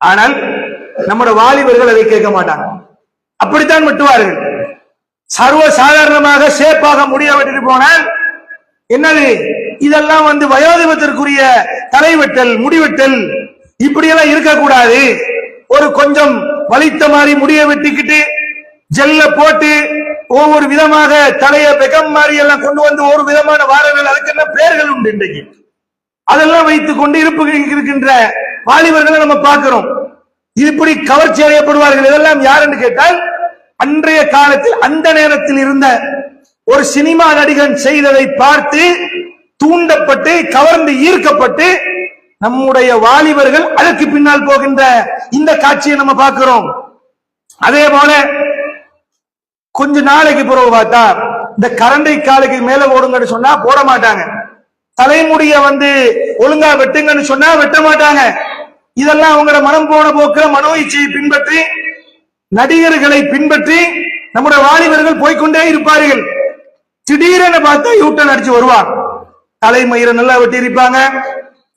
ஆனால் நம்முடைய வாலிபர்கள் அதை கேட்க மாட்டாங்க. அப்படித்தான் வெட்டுவார்கள். சர்வ சாதாரணமாக சேப்பாக முடிய வெட்டிட்டு போனால் என்னது, இதெல்லாம் வயோதிபத்திற்குரிய தலைவெட்டல், முடிவெட்டல், இப்படியெல்லாம் இருக்கக்கூடாது. ஒரு கொஞ்சம் வலித்த மாதிரி முடிய வெட்டிக்கிட்டு ஜெல்ல போட்டு ஒவ்வொரு விதமாக தலைய பெகம் மாதிரி எல்லாம் கொண்டு வந்து ஒரு விதமான வாரங்கள், அதுக்கெல்லாம் பெயர்கள் உண்டு. இன்றைக்கு அதெல்லாம் வைத்துக் கொண்டு இருக்கின்ற வாலிபர்களை நம்ம பார்க்கிறோம். இப்படி கவர்ச்சி அடையப்படுவார்கள். இதெல்லாம் யார் என்று கேட்டால், அன்றைய காலத்தில் அந்த நேரத்தில் இருந்த ஒரு சினிமா நடிகன் செய்ததை பார்த்து தூண்டப்பட்டு கவர்ந்து ஈர்க்கப்பட்டு நம்முடைய வாலிபர்கள் அதற்கு பின்னால் போகின்ற இந்த காட்சியை நம்ம பார்க்கிறோம். அதே போல கொஞ்ச நாளைக்கு பிறகு பார்த்தா இந்த கரண்டை காலுக்கு மேல ஓடுங்கன்னு சொன்னா போட மாட்டாங்க. தலைமுடிய ஒழுங்கா வெட்டுங்கன்னு சொன்னா வெட்ட மாட்டாங்க. இதெல்லாம் அவங்களோட மனம் போன போக்குற மனோ இச்சையை பின்பற்றி, நடிகர்களை பின்பற்றி நம்முடைய வாலிபர்கள் போய்கொண்டே இருப்பார்கள். திடீரென பார்த்தா யூட்டன் அடிச்சு வருவார். தலைமயிரை நல்லா வெட்டி இருப்பாங்க.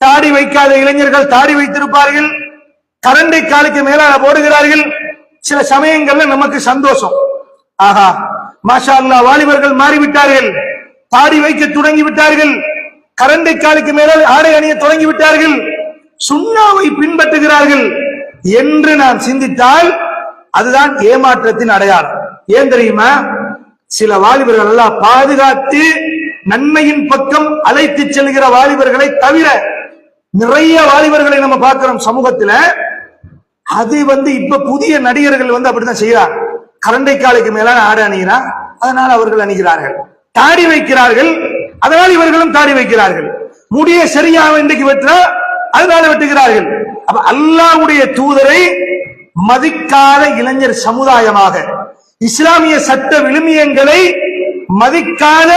தாடி வைக்காத இளைஞர்கள் தாடி வைத்திருப்பார்கள். கரண்டை காலுக்கு மேலாக போடுகிறார்கள். சில சமயங்கள்ல நமக்கு சந்தோஷம், ஆஹா மாஷா அல்லாஹ் வாலிபர்கள் மாறிவிட்டார்கள், தாடி வைக்க தொடங்கி விட்டார்கள், கரண்டை காலுக்கு மேலால் ஆடை அணிய தொடங்கி விட்டார்கள், சுன்னாவை பின்பற்றுகிறார்கள் என்று நாம் சிந்தித்தால் அதுதான் ஏமாற்றத்தின் அடையாளம். ஏன் தெரியுமா? சில வாலிபர்கள் எல்லாம் பாதுகாத்து நன்மையின் பக்கம் அழைத்து செல்கிற வாலிபர்களை தவிர நிறைய வாலிபர்களை நம்ம பார்க்கிறோம் சமூகத்துல. அது இப்ப புதிய நடிகர்கள் அப்படித்தான் செய்யறாங்க. கரண்டை காலுக்கு மேலான ஆடை அணிகிறான், அதனால அவர்கள் அணிகிறார்கள். தாடி வைக்கிறார்கள், அதனால் இவர்களும் தாடி வைக்கிறார்கள். முடிய சரியாக இன்றைக்கு வெட்டா அதனால வெட்டுகிறார்கள். அப்ப அல்லாஹ்வுடைய தூதரை மதிக்காத இளைஞர் சமுதாயமாக, இஸ்லாமிய சட்ட விழுமியங்களை மதிக்காத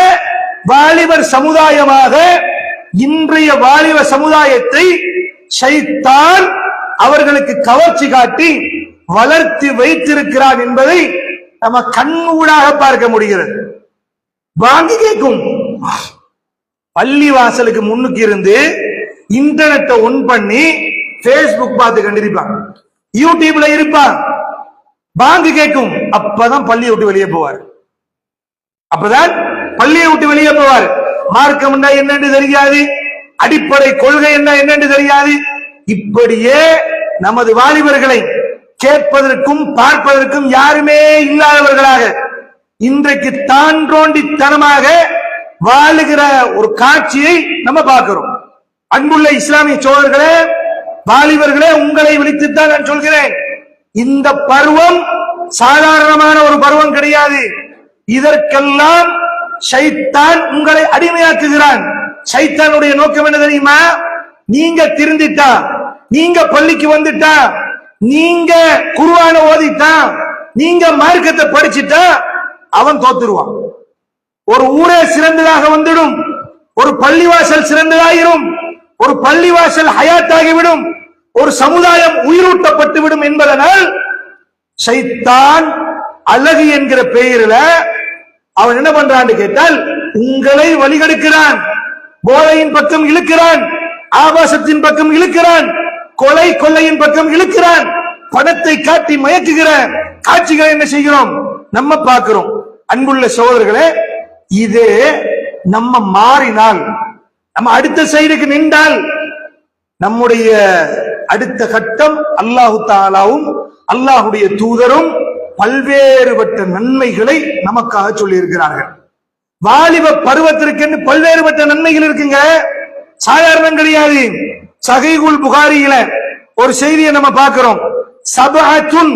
வாலிபர் சமுதாயமாக இன்றைய வாலிப சமுதாயத்தை ஷைத்தான் அவர்களுக்கு கவர்ச்சி காட்டி வளர்த்து வைத்திருக்கிறான் என்பதை நம்ம கண்கூடாக பார்க்க முடிகிறது. வாங்கி கேட்கும் பள்ளி வாசலுக்கு முன்னுக்கு இருந்து இன்டர்நெட்டை ஒன் பண்ணி பேஸ்புக் பார்த்து கண்டிருப்பான், யூடியூப்ல இருப்பான், வாங்கி கேட்கும். அப்பதான் பள்ளியை விட்டு வெளியே போவார். அப்பதான் பள்ளியை விட்டு வெளியே போவார். மார்க்கம் என்னன்னு தெரியாது, அடிப்படை கொள்கை என்னன்னு தெரியாது. இப்படியே நமது வாலிபர்களை கேட்பதற்கும் பார்ப்பதற்கும் யாருமே இல்லாதவர்களாக இன்றைக்கு தான் தோண்டித்தனமாக வாழுகிற ஒரு காட்சியை நம்ம பார்க்கிறோம். அன்புள்ள இஸ்லாமிய சோழர்களே, வாலிபர்களே, உங்களை விழித்துத்தான் நான் சொல்கிறேன். இந்த பருவம் சாதாரணமான ஒரு பருவம் கிடையாது. இதற்கெல்லாம் ஷைத்தான் உங்களை அடிமையாக்குகிறான். ஷைத்தானுடைய நோக்கம் என்ன தெரியுமா? நீங்க திருந்திட்டா, நீங்க பள்ளிக்கு வந்துட்டா, நீங்க குர்ஆனை ஓதிட்டா, நீங்க மார்க்கத்தை படிச்சுட்டா அவன் தோத்துருவான். ஒரு ஊரே சிறந்ததாக வந்துடும், ஒரு பள்ளிவாசல் சிறந்ததாயிரும், ஒரு பள்ளிவாசல் ஹயாத்தாகிவிடும், ஒரு சமுதாயம் உயிரூட்டப்பட்டு விடும் என்பதனால் ஷைத்தான் அழகு என்கிற பெயரில் அவன் என்ன பண்றான்னு கேட்டால் உங்களை வழிகெடுக்கிறான், போதையின் பக்கம் இழுக்கிறான், ஆபாசத்தின் பக்கம் இழுக்கிறான், கொலை கொள்ளையின் பக்கம் இழுக்கிறான், பணத்தை காட்டி மயக்குகிற காட்சிகளை என்ன செய்கிறோம் நம்ம பார்க்கிறோம். அன்புள்ள சகோதரர்களே, இது நம்ம மாறினால், நம்ம அடுத்த சைடுக்கு நின்றால் நம்முடைய அடுத்த கட்டம் அல்லாஹு தஆலாவும் அல்லாஹுடைய தூதரும் பல்வேறுபட்ட நன்மைகளை நமக்காக சொல்லி இருக்கிறார்கள். வாலிப பருவத்திற்கு பல்வேறுபட்ட நன்மைகள் இருக்குங்க, சாதாரணம் கிடையாது. சஹீஹுல் புகாரியில ஒரு செய்தியை நம்ம பார்க்கிறோம். சபஅத்துன்,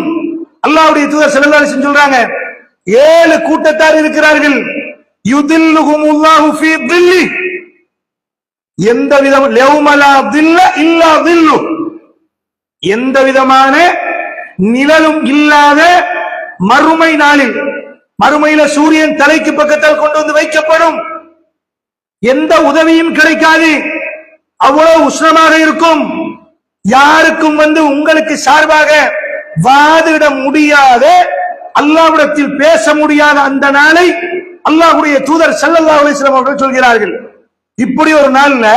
அல்லாஹ்வுடைய தூதர் ஸல்லல்லாஹு அலைஹி வஸல்லம் சொல்றாங்க, 7 கூட்டத்தார் இருக்கிறார்கள். யுதில்லுஹுமுல்லாஹு ஃபீ தில்லி, எந்த விதம் லௌமலா தில்ல இல்லா தில்லு, எந்த விதமான நிழலும் இல்லாத மறுமை நாளில், மறுமையில சூரியன் தலைக்கு பக்கத்தால் கொண்டு வந்து வைக்கப்படும், எந்த உதவியும் கிடைக்காது, அவ்வளவு உஷ்ணமாக இருக்கும், யாருக்கும் வந்து உங்களுக்கு சார்பாக வாதிட முடியாத, அல்லாஹ்விடத்தில் பேச முடியாத அந்த நாளை அல்லாஹ்வுடைய தூதர் ஸல்லல்லாஹு அலைஹி வஸல்லம் அவர்கள் சொல்கிறார்கள். இப்படி ஒரு நாள்ல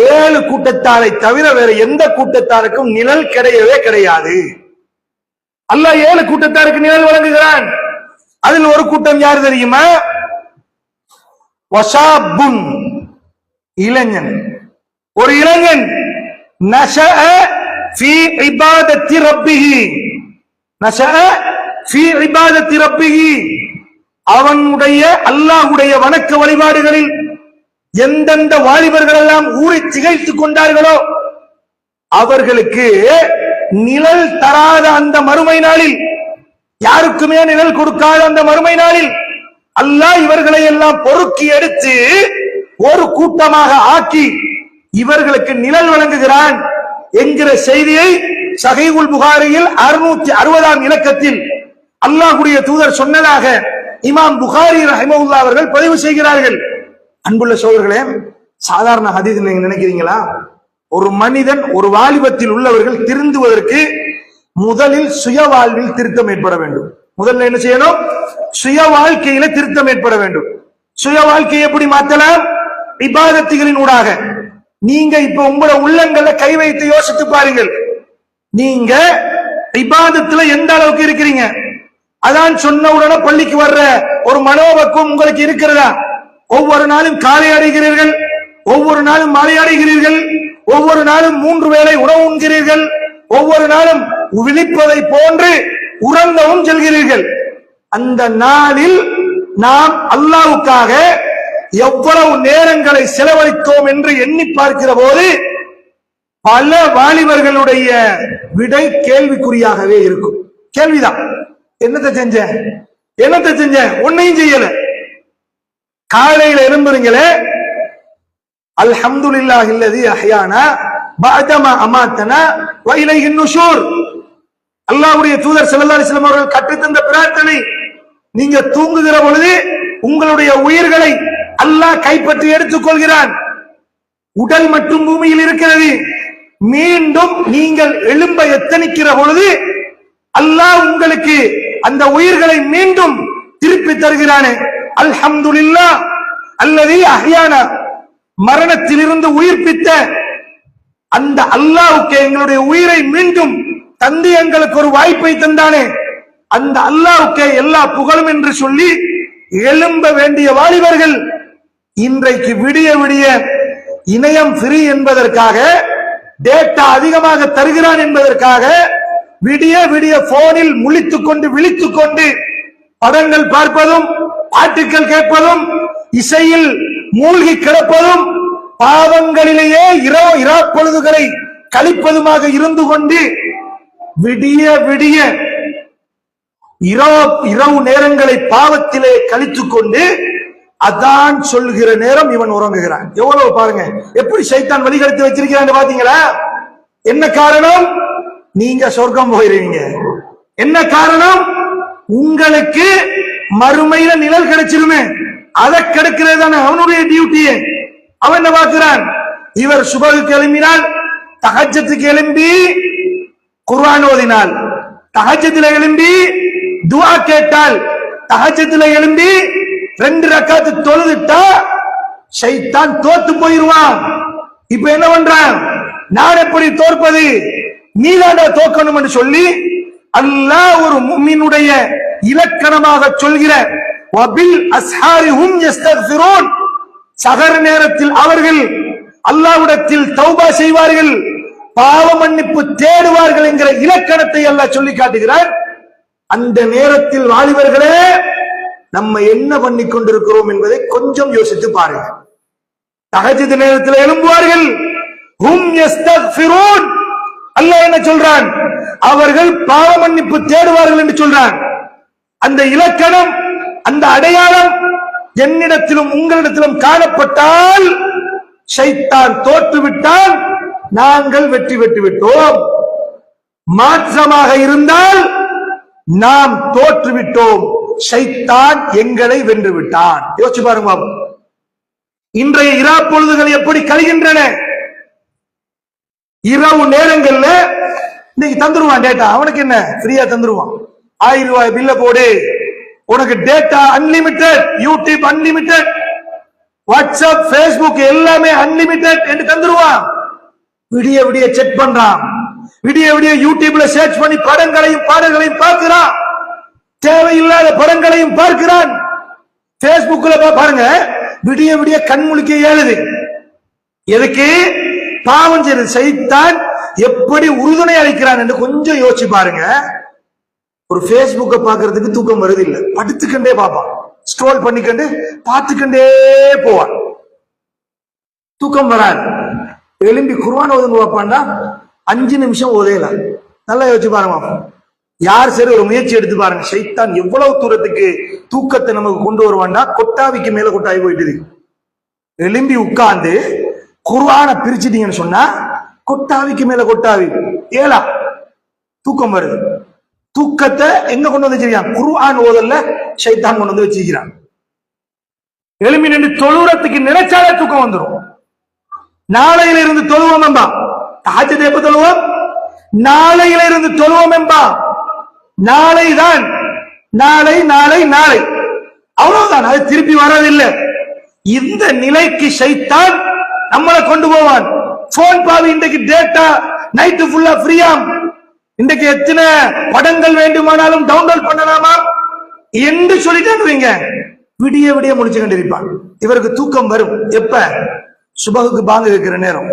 7 கூட்டத்தாரை தவிர வேற எந்த கூட்டத்தாருக்கும் நிழல் கிடையவே கிடையாது. அல்லாஹ் 7 கூட்டத்தாருக்கு நிழல் வழங்குகிறான். அதில் ஒரு கூட்டம் யார் தெரியுமா? வஷாபுன், இளைஞன், ஒரு இளைஞன், நஷஅ ஃபீ இபாதத்தி ரப்பிஹி, நஷஅ ஃபீ இபாதத்தி ரப்பிஹி, அவனுடைய அல்லாஹ்வுடைய வணக்க வழிபாடுகளில் எந்தெந்த வாலிபர்கள் எல்லாம் ஊரை திகைத்துக் கொண்டார்களோ அவர்களுக்கு நிழல் தராத அந்த மறுமை நாளில், யாருக்குமே நிழல் கொடுக்காத அந்த மறுமை நாளில் அல்லாஹ் இவர்களை எல்லாம் பொறுக்கி எடுத்து ஒரு கூட்டமாக ஆக்கி இவர்களுக்கு நிழல் வழங்குகிறான் என்கிற செய்தியை சஹீஹுல் புகாரியில் 660ஆம் இலக்கத்தில் அல்லாஹ்வுடைய தூதர் சொன்னதாக இமாம் புகாரி ரஹிமஹுல்லாஹ் அவர்கள் பதிவு செய்கிறார்கள். அன்புள்ள சகோதரர்களே, சாதாரண ஹதீஸ் நீங்க நினைக்கிறீங்களா? ஒரு மனிதன், ஒரு வாலிபத்தில் உள்ளவர்கள் திருந்துவதற்கு முதலில் சுய வாழ்வில் திருத்தம் ஏற்பட வேண்டும். முதல்ல என்ன செய்யணும்? சுய வாழ்க்கையில திருத்தம் ஏற்பட வேண்டும். சுய வாழ்க்கையை எப்படி மாற்றலாம்? இபாதத்துகளின் ஊடாக. நீங்க இப்ப உங்களோட உள்ளங்களை கை வைத்து யோசித்து பாருங்கள், நீங்க இபாதத்துல எந்த அளவுக்கு இருக்கிறீங்க? அதான் சொன்ன உடனே பள்ளிக்கு வர்ற ஒரு மனோபக்குவம் உங்களுக்கு இருக்கிறதா? ஒவ்வொரு நாளும் காலை அடைகிறீர்கள், ஒவ்வொரு நாளும் மாலை அடைகிறீர்கள், ஒவ்வொரு நாளும் 3 வேளை உணவு உண்கிறீர்கள், ஒவ்வொரு நாளும் விழிப்பதை போன்று உறங்கவும் செல்கிறீர்கள். அந்த நாளில் நாம் அல்லாஹ்வுக்காக எவ்வளவு நேரங்களை செலவழித்தோம் என்று எண்ணி பார்க்கிற போது பல வாலிபர்களுடைய விடை கேள்விக்குறியாகவே இருக்கும். கேள்விதான், என்னத்தை செஞ்ச, என்னத்தை செஞ்சேன்? ஒன்னையும் செய்யல. காலையில எழும்புறீங்களே, அல்ஹம்துலில்லாஹில்லதி அஹ்யானா பஅதமா அமாத்தனா வ இலைஹின் நுஷூர். அல்லாஹ்வுடைய தூதர் ஸல்லல்லாஹு அலைஹி வஸல்லம் அவர்கள் கற்றுத்தந்த பிரார்த்தனை. நீங்க தூங்குகிற பொழுது உங்களுடைய உயிர்களை அல்லாஹ் கைப்பற்றி எடுத்துக் கொள்கிறான். உடல் மற்றும் பூமியில் இருக்கிறது. மீண்டும் நீங்கள் எழும்ப எத்தனிக்கிற பொழுது அல்லாஹ் உங்களுக்கு அந்த உயிர்களை மீண்டும் திருப்பி தருகிறானே. அல்ஹம்துலில்லாஹ் அல்லதி அஹ்யானா, மரணத்திலிருந்து உயிர்ப்பித்த அந்த அல்லாஹ்வுக்கு எங்களுடைய உயிரை மீண்டும் தந்து எங்களுக்கு ஒரு வாய்ப்பை தந்தானே, அந்த அல்லாஹ்வுக்கு எல்லா புகழும் என்று சொல்லி எழும்ப வேண்டிய வாலிபர்கள் இன்றைக்கு விடிய விடிய இணையம் ஃப்ரீ என்பதற்காக, டேட்டா அதிகமாக தருகிறான் என்பதற்காக விடிய விடிய போனில் முழித்துக் கொண்டு விழித்துக் கொண்டு படங்கள் பார்ப்பதும், பாட்டுக்கள் கேட்பதும், இசையில் மூழ்கி கிடப்பதும், பாவங்களிலேயே இராப்பொழுதுகளை கழிப்பதுமாக இருந்து கொண்டு விடிய விடிய இரவு நேரங்களை பாவத்திலே கழித்துக் கொண்டு அதான் சொல்கிற நேரம் இவன் உறங்குகிறான். எவ்வளவு பாருங்க, எப்படி சைத்தான் வழிகெடுத்து வச்சிருக்கிறான் பாத்தீங்களா? என்ன காரணம்? நீங்க சொர்க்கம் போயிருவீங்க. என்ன காரணம்? உங்களுக்கு மறுமையில நிழல் கிடைச்சிருமே, அதை கெடுக்கிறது தானே அவனுடைய டியூட்டியே. அவன் என்ன பார்க்கிறான்? இவர் சுபகுக்கு எழும்பினால், தஹஜ்ஜத்துக்கு எழும்பி குர்ஆன் ஓதினால், தஹஜ்ஜத்துல எழும்பி துஆ கேட்டால், தஹஜ்ஜத்துல எழும்பி 2 ரக்காத்து தொழுதுட்டா ஷைத்தான் தோத்து போயிருவான். இப்ப என்ன பண்றான்? நான் எப்படி தோற்பது, நீதாண்டா தோக்கணும் என்று சொல்லி அல்லாஹ் ஒரு முஃமினுடைய இலக்கணமாக சொல்கிற வபில் அஸ்ஹாரிஹும் யஸ்தக்ஃபிரூன், சஹர் நேரத்தில் அவர்கள் அல்லாஹ்விடத்தில் தௌபா செய்வார்கள், பாவ மன்னிப்பு தேடுவார்கள் என்கிற இலக்கணத்தை அல்லாஹ் சொல்லி காட்டுகிறார். அந்த நேரத்தில் வாலிபர்களே நம்ம என்ன பண்ணி கொண்டிருக்கிறோம் என்பதை கொஞ்சம் யோசித்து பாருங்க. தஹஜ்ஜுத் நேரத்தில் எழும்புவார்கள், ஹும் யஸ்தக்ஃபிரூன், அல்லாஹ் என்ன சொல்றான்? அவர்கள் பாவ மன்னிப்பு தேடுவார்கள் என்று சொல்றான். அந்த இலக்கணம், அந்த அடையாளம் என்னிடத்திலும் உங்களிடத்திலும் காணப்பட்டால் ஷைத்தான் தோற்றுவிட்டால் நாங்கள் வெற்றி பெற்று விட்டோம். மாற்றமாக இருந்தால் நாம் தோற்றுவிட்டோம், ஷைத்தான் எங்களை வென்று விட்டான். யோசிச்சு பாருங்க, இன்றைய இரா பொழுதுகள் எப்படி கழிகின்றன. இரவு நேரங்கள்ல இன்னைக்கு தந்துருவான் டேட்டா, அவனுக்கு என்ன ஃப்ரீயா தந்துருவான். 1000 ரூபாய் பில்ல போடு, உனக்கு data unlimited, YouTube unlimited, WhatsApp, Facebook எல்லாமே அன்லிமிட்டெட் என்று தந்துருவான். விடிய விடிய செக் பண்றான், விடிய விடிய யூடியூப்ல சர்ச் பண்ணி படங்களையும் பாடல்களையும் பார்க்கிறான், தேவையில்லாத படங்களையும் பார்க்கிறான். பேஸ்புக்ல பாருங்க, விடிய விடிய கண்முழிக்க ஏழுது. எதுக்கு? பாவம் செய்து சைத்தான் எப்படி உறுதுணை அளிக்கிறான் என்று கொஞ்சம் யோசிச்சு பாருங்க. ஒரு பேஸ்புக்கை பார்க்கறதுக்கு தூக்கம் வருது இல்ல, படுத்துக்கண்டே பார்ப்பான், ஸ்க்ரோல் பண்ணிக்கண்டு பார்த்துக்கண்டே போவான், தூக்கம் வராது. எழும்பி குர்ஆன் ஓதுங்க பார்ப்பான்டா, 5 நிமிஷம் ஓதையலாம். நல்லா யோசிச்சு பாருங்க. யார் சரி ஒரு முயற்சி எடுத்து பாருங்க, ஷைத்தான் எவ்வளவு தூரத்துக்கு தூக்கத்தை நமக்கு கொண்டு வருவான்டா. கொட்டாவிக்கு மேல கொட்டாவி போயிட்டு எழும்பி உட்கார்ந்து குர்ஆனை பிரிச்சுட்டீங்கன்னு சொன்னா கொட்டாவிக்கு மேல கொட்டாவி ஏலா தூக்கம் வருது. தூக்கத்தை எங்க கொண்டு வந்து வச்சிருக்கான்? குர்ஆன் ஓதல்ல ஷைத்தான் கொண்டு வந்து வச்சிருக்கிறான். எழும்பி நின்று தொழுறதுக்கு நினைச்சாலே தூக்கம் வந்துடும். நாளையில இருந்து தொழுவோம் என்பா, தஹஜ்ஜுத் எப்ப தொழுவோம்? நாளையில இருந்து தொழுவோம் என்பா. நாளை தான், நாளை நாளை நாளை அவ்வளவுதான், அது திருப்பி வரவில்லை. இந்த நிலைக்கு ஷைத்தான் நம்மளை கொண்டு போவான். போன் பாவி, இன்றைக்கு டேட்டா நைட்டு ஃபுல்லா ஃப்ரீயாம், இன்றைக்கு எத்தனை படங்கள் வேண்டுமானாலும் டவுன்லோட் பண்ணலாமா என்று சொல்லிட்டு விடிய விடிய முடிச்சு கொண்டிருப்பான். இவருக்கு தூக்கம் வரும் எப்ப? சுபகுக்கு பாங்கு கேட்கிற நேரம்.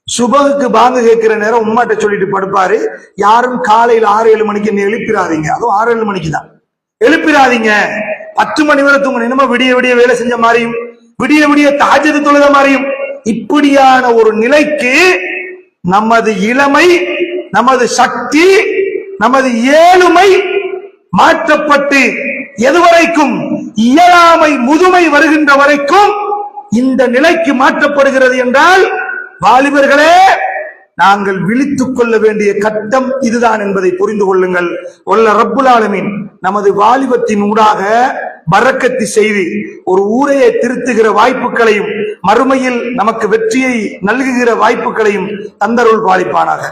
சுபகுக்கு பாங்கு கேட்கிற நேரம் உம்மாட்ட சொல்லிட்டு படுப்பாரு. யாரும் காலையில் 6-7 மணிக்கு என்ன எழுப்பிடாதீங்க, அதுவும் 6-7 மணிக்கு தான் எழுப்பிடாதீங்க. 10 மணி வரை தூங்க, என்னமோ விடிய விடிய வேலை செஞ்ச மாதிரியும் விடிய விடிய தஹஜ்ஜுத் தொழுத மாதிரியும். இப்படியான ஒரு நிலைக்கு நமது இளமை, நமது சக்தி, நமது ஏழுமை மாற்றப்பட்டு எதுவரைக்கும்? இயலாமை முதுமை வருகின்ற வரைக்கும் இந்த நிலைக்கு மாற்றப்படுகிறது என்றால், வாலிபர்களே, நாங்கள் விழித்துக் கொள்ள வேண்டிய கட்டம் இதுதான் என்பதை புரிந்து கொள்ளுங்கள். வல்ல ரப்புல் ஆலமீன் நமது வாலிபத்தின் ஊடாக பரக்கத்து செய்து ஒரு ஊரையை திருத்துகிற வாய்ப்புகளையும் மறுமையில் நமக்கு வெற்றியை நல்குகிற வாய்ப்புகளையும் தந்தருள் பாலிப்பானாக.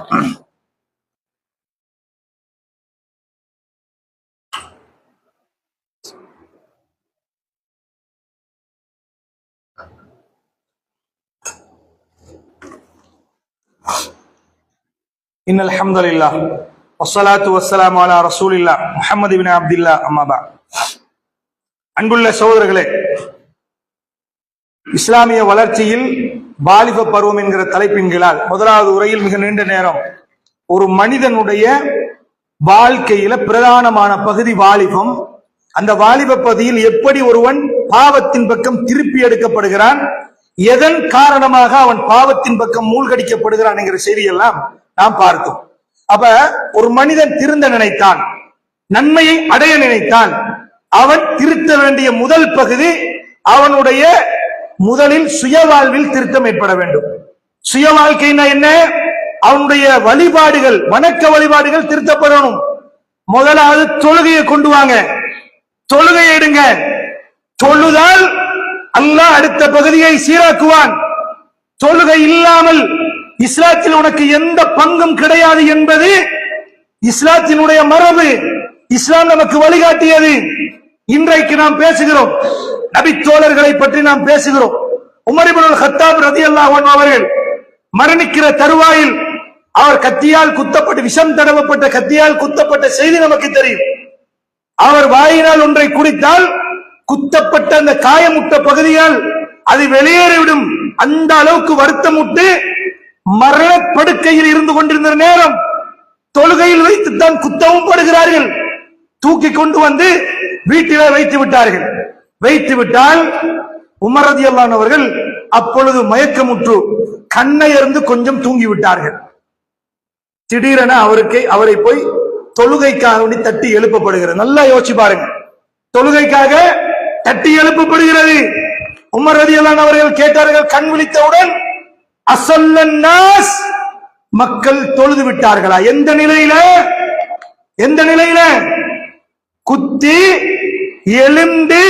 இன்னல் ஹம்துலில்லாஹ் வஸ்ஸலாத்து வஸ்ஸலாமு அலா ரசூலில்லாஹ் முஹம்மது இப்னு அப்துல்லாஹ் அம்மா பஅத். அன்புள்ள சகோதரர்களே, இஸ்லாமிய வளர்ச்சியில் வாலிப பருவம் என்கிற தலைப்பின் கீழ் முதலாவது உரையில் மிக நீண்ட நேரம் ஒரு மனிதனுடைய வாழ்க்கையில பிரதானமான பகுதி வாலிபம். அந்த வாலிப பகுதியில் எப்படி ஒருவன் பாவத்தின் பக்கம் திருப்பி எடுக்கப்படுகிறான், எதன் காரணமாக அவன் பாவத்தின் பக்கம் மூழ்கடிக்கப்படுகிறான் என்கிற செய்தியெல்லாம் நாம் பார்த்தோம். அப்ப ஒரு மனிதன் திருந்த நினைத்தான், நன்மையை அடைய நினைத்தான், அவன் திருத்த வேண்டிய முதல் பகுதி அவனுடைய முதலில் சுய வாழ்வில் திருத்தம் ஏற்பட வேண்டும். சுய வாழ்க்கைனா என்ன? அவனுடைய வழிபாடுகள், வணக்க வழிபாடுகள் திருத்தப்படணும். முதலாவது தொழுகையை கொண்டு வாங்க, தொழுகையை எடுங்க. தொழுதால் அல்லாஹ் அடுத்த பகுதியை சீராக்குவான். தொழுகை இல்லாமல் இஸ்லாத்தில் உனக்கு எந்த பங்கும் கிடையாது என்பது இஸ்லாத்தினுடைய மரபு. இஸ்லாம் நமக்கு வழிகாட்டியது. இன்றைக்கு நாம் பேசுகிறோம், நபி தோழர்களை பற்றி நாம் பேசுகிறோம். உமர் இப்னுல் கத்தாப் ரலியல்லாஹு அன்ஹு அவர்கள் மரணிக்கிற தருவாயில் அவர் கத்தியால் குத்தப்பட்டு, விஷம் தடவப்பட்ட கத்தியால் குத்தப்பட்ட செய்தி நமக்கு தெரியும். அவர் வாயினால் ஒன்றை குடித்தால் குத்தப்பட்ட அந்த காயமுட்ட பகுதியால் அது வெளியேறிவிடும். அந்த அளவுக்கு வருத்தமுட்டு மரணப்படுக்கையில் இருந்து கொண்டிருந்த நேரம் தொழுகையில் வைத்துத்தான் குத்தவும் படுகிறார்கள். தூக்கி கொண்டு வந்து வீட்டிலே வைத்து விட்டார்கள். வைத்து விட்டால் உமர் ரலியல்லாஹு அன்ஹு அவர்கள் அப்பொழுது மயக்கமுற்று கண்ணை இருந்து கொஞ்சம் தூங்கி விட்டார்கள். திடீரென அவரை போய் தொழுகைக்காக தட்டி எழுப்பப்படுகிறது. நல்லா யோசிச்சு பாருங்க, தொழுகைக்காக தட்டி எழுப்பப்படுகிறது. உமர் ரலியல்லாஹு அன்ஹு அவர்கள் கேட்டார்கள், கண் விழித்தவுடன் அஸல்லன்னாஸ், மக்கள் தொழுது விட்டார்களா? எந்த நிலையில? எந்த நிலையில? குத்தி எழுந்து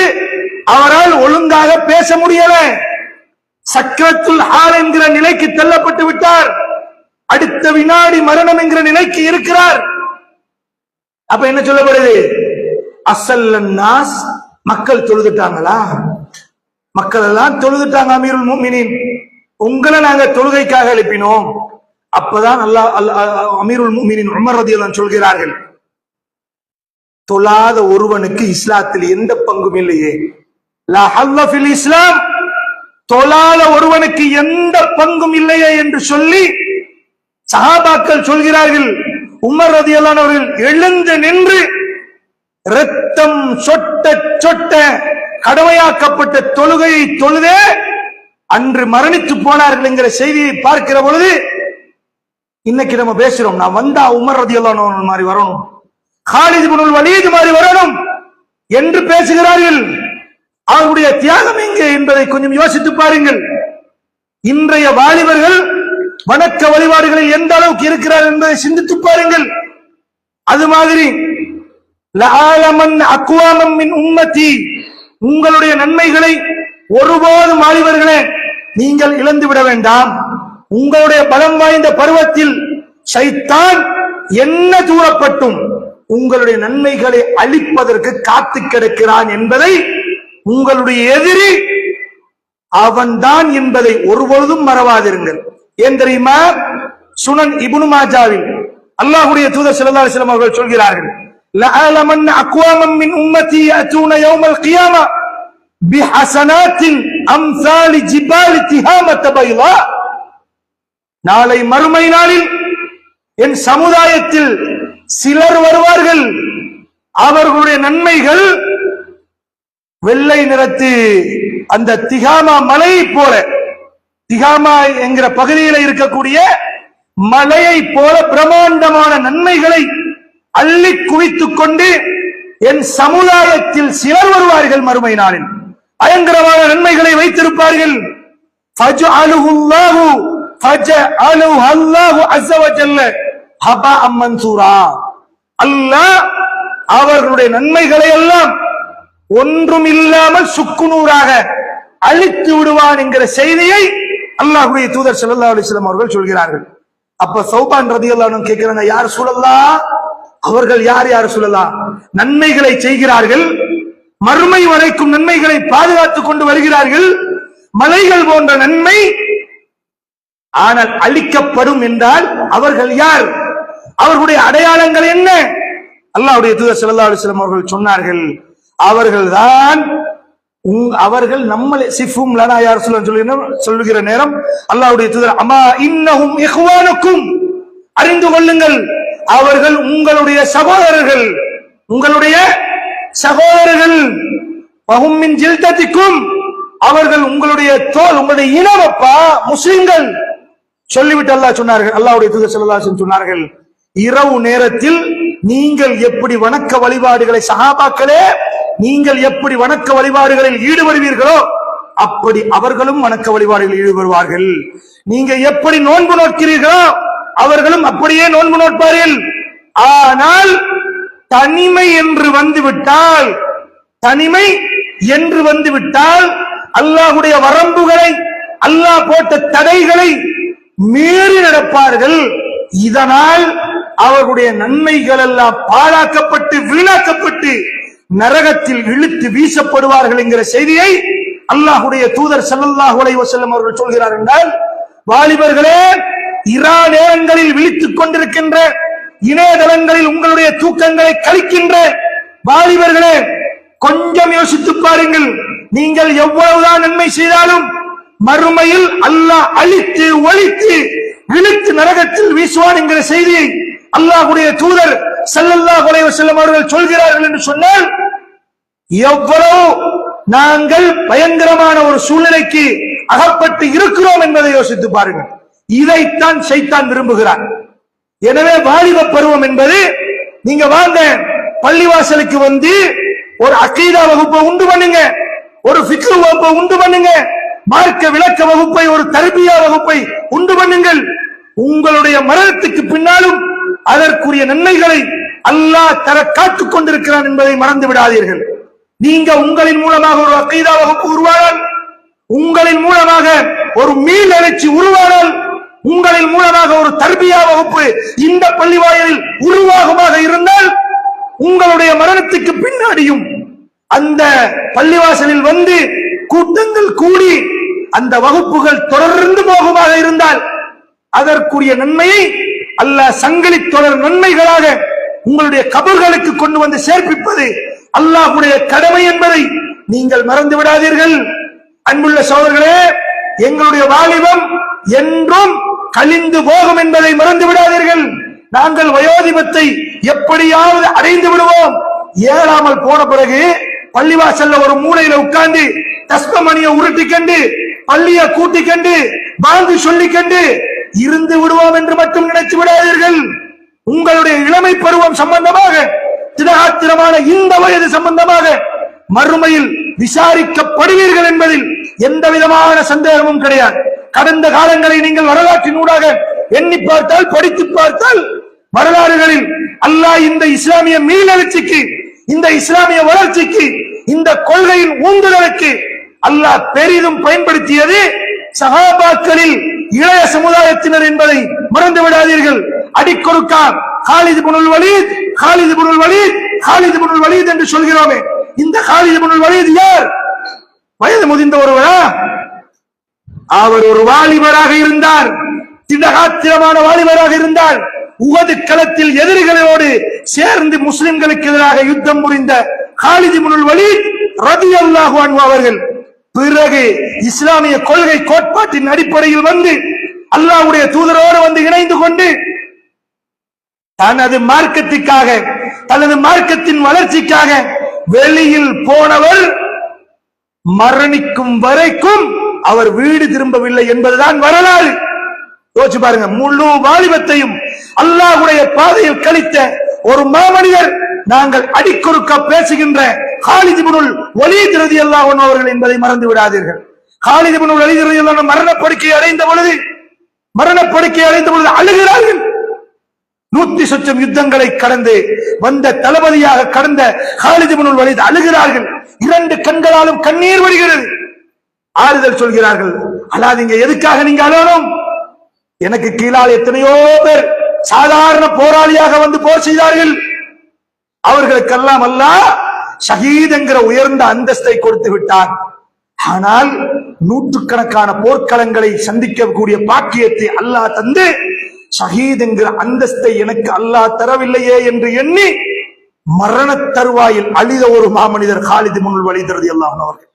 அவரால் ஒழுங்காக பேச முடியல, சக்ரத்துல் ஹால் என்கிற நிலைக்கு தள்ளப்பட்டு விட்டார். அடுத்த வினாடி மரணம் என்கிற நிலைக்கு இருக்கிறார். அப்ப என்ன சொல்லப்படுது? அஸல்லன்னாஸ், மக்கள் தொழுதுட்டாங்களா? மக்கள் எல்லாம் தொழுதுட்டாங்க அமீருல் முஃமினீன், உங்களை நாங்க தொழுகைக்காக எழுப்பினோம். அப்பதான் அமீருல் முஃமினீன் உமர் ரலியல்லாஹு அன்ஹு சொல்கிறார்கள், தொழாத ஒருவனுக்கு இஸ்லாத்தில் எந்த பங்கும் இல்லையே. லா ஹல்ல ஃபில் இஸ்லாம், தொழாத ஒருவனுக்கு எந்த பங்கும் இல்லையே என்று சொல்லி சஹாபாக்கள் சொல்கிறார்கள். உமர் ரலியல்லாஹு அன்ஹு அவர்கள் எழுந்து நின்று இரத்தம் சொட்ட சொட்ட கடமையாக்கப்பட்ட தொழுகையை தொழுதே அன்று மரணித்து போனார்கள் என்கிற செய்தியை பார்க்கிற பொழுது, இன்னைக்கு நம்ம பேசுறோம், நான் வந்தா உமர் ரலியல்லாஹு அன்ஹு மாதிரி வரணும், காலித் இப்னுல் வலீத் மாதிரி வரணும் என்று பேசுகிறார்கள். அவருடைய தியாகம் எங்கே என்பதை கொஞ்சம் யோசித்து பாருங்கள். இன்றைய வாலிபர்கள் வணக்க வழிபாடுகளில் எந்த அளவுக்கு இருக்கிறார் என்பதை சிந்தித்து பாருங்கள். அது மாதிரி லஆலமன் அக்வாமம் மின் உம்மத்தி, உங்களுடைய நன்மைகளை ஒருபோதும் வாலிபர்களே நீங்கள் இழந்து விட வேண்டாம். உங்களுடைய பலம் வாய்ந்த பருவத்தில் ஷைத்தான் என்ன தூரப்பட்டும் உங்களுடைய நன்மைகளை அழிப்பதற்கு காத்து கிடக்கிறான் என்பதை, உங்களுடைய எதிரி அவன்தான் என்பதை ஒருபொழுதும் மறவாதிருங்கள். ஏன் தெரியுமா? சுனன் இப்னு மாஜாவில் அல்லாஹ்வுடைய தூதர் ஸல்லல்லாஹு அலைஹி வஸல்லம் அவர்கள் சொல்கிறார்கள், லஅலமன் அக்வாமம் மின் உம்மத்தி யஅதூன யௌமல் கியாமா பிஹஸனாத்தின் அம்சாலி ஜிபாலி திஹாமத் பைலா, நாளை மறுமை நாளில் என் சமுதாயத்தில் சிலர் வருவார்கள், அவர்களுடைய நன்மைகள் வெள்ளை நிறத்து அந்த திகாமா மலையை போல, திகாமா என்கிற பகுதியில் இருக்கக்கூடிய மலையை போல பிரமாண்டமான நன்மைகளை அள்ளி குவித்துக் கொண்டு என் சமுதாயத்தில் சிலர் வருவார்கள் மறுமை நாளில், பயங்கரமான நன்மைகளை வைத்திருப்பார்கள். அல்லாஹ் அவர்களுடைய நன்மைகளை எல்லாம் ஒன்றும் இல்லாமல் சுக்குநூறாக அழித்து விடுவான் என்கிற செய்தியை அல்லாஹ்வுடைய தூதர் ஸல்லல்லாஹு அலைஹி வஸல்லம் அவர்கள் சொல்கிறார்கள். அப்ப சௌபான் ரலியல்லாஹு அன்ஹு கேட்கிறாங்க, யார் ரசூலல்லாஹ், அவர்கள் யார் ரசூலல்லாஹ்? நன்மைகளை செய்கிறார்கள், மறுமை வரைக்கும் நன்மைகளை பாதுகாத்துக் கொண்டு வருகிறார்கள், மலைகள் போன்ற நன்மை, ஆனால் அழிக்கப்படும் என்றால் அவர்கள் யார்? அவர்களுடைய அடையாளங்கள் என்ன? அல்லாஹ்வுடைய தூதர் ஸல்லல்லாஹு அலைஹி வஸல்லம் அவர்கள் சொன்னார்கள், அவர்கள்தான் அவர்கள் நம்மளை சிஃபும் லனா யா ரசூலல்லாஹ் சொல்லுகிற நேரம் அல்லாஹ்வுடைய தூதர், அமா இன்னஹும் இஹ்வானுக்கும், அறிந்து கொள்ளுங்கள் அவர்கள் உங்களுடைய சகோதரர்கள், உங்களுடைய சகோதரர்கள். வஹும் மின் ஜில்தத்திக்கும், அவர்கள் உங்களுடைய தோல், உங்களுடைய இனமப்பா முஸ்லிம்கள். சொல்லிவிட்டு அல்லாஹ் சொன்னார்கள், அல்லாஹ்வுடைய தூதர் ஸல்லல்லாஹு அலைஹி வஸல்லம் சொன்னார்கள், இரவு நேரத்தில் நீங்கள் எப்படி வணக்க வழிபாடுகளை, சஹாபாக்களே நீங்கள் எப்படி வணக்க வழிபாடுகளில் ஈடுபடுவீர்களோ அப்படி அவர்களும் வணக்க வழிபாடுகளில் ஈடுபடுவார்கள். நீங்க எப்படி நோன்பு நோக்கிறீர்களோ அவர்களும் அப்படியே நோன்பு நோட்பார்கள். ஆனால் தனிமை என்று வந்துவிட்டால், தனிமை என்று வந்துவிட்டால் அல்லாஹ்வுடைய வரம்புகளை, அல்லாஹ் போட்ட தடைகளை மீறி நடப்பார்கள். இதனால் அவர்களுடைய நன்மைகள் எல்லாம் பாழாக்கப்பட்டு வீணாக்கப்பட்டு நரகத்தில் இழுத்து வீசப்படுவார்கள் என்கிற செய்தியை அல்லாஹ்வுடைய தூதர் ஸல்லல்லாஹு அலைஹி வஸல்லம் அவர்கள் சொல்கிறார். என்றால் வாலிபர்களே, இரா நேரங்களில் விழித்துக் கொண்டிருக்கின்ற, இணையதளங்களில் உங்களுடைய தூக்கங்களை கழிக்கின்ற வாலிபர்களே, கொஞ்சம் யோசித்து பாருங்கள். நீங்கள் எவ்வளவுதான் நன்மை செய்தாலும் மறுமையில் அல்லாஹ் அழித்து ஒழித்து இழுத்து நரகத்தில் வீசுவான் என்கிற செய்தியை அல்லாஹ்வுடைய தூதர் ஸல்லல்லாஹு அலைஹி வஸல்லம் அவர்கள் சொல்கிறார்கள் என்று சொன்னால், எவ்வளவு நாங்கள் பயங்கரமான ஒரு சூழ்நிலைக்கு அகப்பட்டு இருக்கிறோம் என்பதை யோசித்து பாருங்கள். இதைத்தான் ஷைத்தான் விரும்புகிறான். எனவே வாலிப பருவம் என்பது, நீங்க வாங்க பள்ளிவாசலுக்கு வந்து ஒரு அகீதா வகுப்பை உண்டு பண்ணுங்க, ஒரு ஃபிக்ஹ் வகுப்பை உண்டு பண்ணுங்க, மார்க்க விளக்க வகுப்பை, ஒரு தர்பியா வகுப்பை உண்டு பண்ணுங்கள். உங்களுடைய மரணத்துக்கு பின்னாலும் அதற்குரிய நன்மைகளை அல்லாஹ் தர காத்துக் கொண்டிருக்கிறான் என்பதை மறந்து விடாதீர்கள். நீங்க உங்களின் மூலமாக ஒரு அகீதா வகுப்பு உருவானால், உங்களின் மூலமாக ஒரு மீள் எழுச்சி உருவானால், உங்களின் மூலமாக ஒரு தர்பியா வகுப்பு இந்த பள்ளிவாயலில் உருவாகமாக இருந்தால், உங்களுடைய மரணத்துக்கு பின்னாடியும் அந்த பள்ளிவாசலில் வந்து கூட்டங்கள் கூடி அந்த வகுப்புகள் தொடர்ந்து போகுமாக இருந்தால் அதற்குரிய நன்மையை அல்லாஹ் சங்கிலி தொடர் நன்மைகளாக உங்களுடைய கபர்களுக்கு கொண்டு வந்து சேர்ப்பிப்பது அல்லாஹ்வுடைய கடமை என்பதை நீங்கள் மறந்து விடாதீர்கள். அன்புள்ள சகோதரர்களே, எங்களுடைய வாலிபம் என்றும் கழிந்து போகும் என்பதை மறந்து விடாதீர்கள். நாங்கள் வயோதிபத்தை எப்படியாவது அடைந்து விடுவோம். ஏறாமல் போன பிறகு பள்ளிவாசல்ல ஒரு மூலையில உட்கார்ந்து தஸ்மமணியை உருட்டிக்கண்டு, பள்ளிய கூட்டிக்கண்டு, பாங்கு சொல்லிக்கண்டு இருந்து விடுவோம் என்று மட்டும் நினைத்து விடாதீர்கள். உங்களுடைய இளமை பருவம் சம்பந்தமாக, திடகாத்திரமான இந்த வயது சம்பந்தமாக மறுமையில் விசாரிக்கப்படுவீர்கள் என்பதில் எந்த விதமான சந்தேகமும் கிடையாது. கடந்த காலங்களை நீங்கள் வரலாற்றினூடாக எண்ணி பார்த்தால், படித்து பார்த்தால், வரலாறுகளில் அல்லாஹ் இந்த இஸ்லாமிய மீளெழுச்சிக்கு, இந்த இஸ்லாமிய வளர்ச்சிக்கு, இந்த கொள்கையின் ஊந்துதலுக்கு அல்லாஹ் பெரிதும் பயன்படுத்தியது சஹாபாக்களில் இளைய சமுதாயத்தினர் என்பதை மறந்து விடாதீர்கள். அடிக்கொருக்கா காலித் இப்னுல் வலீத், காலித் இப்னுல் வலீத், காலித் இப்னுல் வலீத் என்று சொல்கிறோமே, இந்த காலித் இப்னுல் வலீத் யார்? வயது முதிர்ந்த ஒருவரா? அவர் ஒரு வாலிபராக இருந்தார், திடகாத்திரமான வாலிபராக இருந்தார். உஹது களத்தில் எதிரிகளோடு சேர்ந்து முஸ்லிம்களுக்கு எதிராக யுத்தம் புரிந்த காலித் இப்னுல் வலீத் ரலியல்லாஹு அன்ஹு அவர்கள் பிறகு இஸ்லாமிய கொள்கை கோட்பாட்டின் அடிப்படையில் வந்து அல்லாஹ்வுடைய தூதரோடு வந்து இணைந்து கொண்டு தனது மார்க்கத்திற்காக, தனது மார்க்கத்தின் வளர்ச்சிக்காக வெளியில் போனவர் மரணிக்கும் வரைக்கும் அவர் வீடு திரும்பவில்லை என்பதுதான் வரலாறு. யோசிச்சு பாருங்க, முழு வாலிபத்தையும் அல்லாஹ்வுடைய பாதையில் கழித்த ஒரு மாமனிதர் நாங்கள் அடிக்கொருக்க பேசுகின்ற காலித் இப்னுல் வலீத் ரலியல்லாஹு அன்ஹு அவர்கள் என்பதை மறந்து விடாதீர்கள். காலித் இப்னுல் வலீத் ரலியல்லாஹு அன்ஹு மரணப்படுக்கை அடைந்த பொழுது அழுகிறார்கள். 100 சொச்சம் யுத்தங்களை கடந்து வந்த தளபதியாக கடந்த காலித் இப்னுல் வலீத் அழுகிறார்கள். 2 கண்களாலும் கண்ணீர் வடிகிறது. ஆறுதல் சொல்கிறார்கள், அல்லாதீங்க, எதுக்காக நீங்க அழணும்? எனக்கு கீழால் எத்தனையோ பேர் சாதாரண போராளியாக வந்து போர் செய்தார்கள். அவர்களுக்கெல்லாம் அல்லாஹ் ஷஹீத் என்கிற உயர்ந்த அந்தஸ்தை கொடுத்து விட்டார். ஆனால் 100கணக்கான போர்க்களங்களை சந்திக்கக்கூடிய பாக்கியத்தை அல்லாஹ் தந்து ஷஹீத் என்கிற அந்தஸ்தை எனக்கு அல்லாஹ் தரவில்லையே என்று எண்ணி மரண தருவாயில் அழித ஒரு மாமனிதர் காலித் இப்னுல் வலீத் ரலியல்லாஹு அன்ஹு அவர்கள்.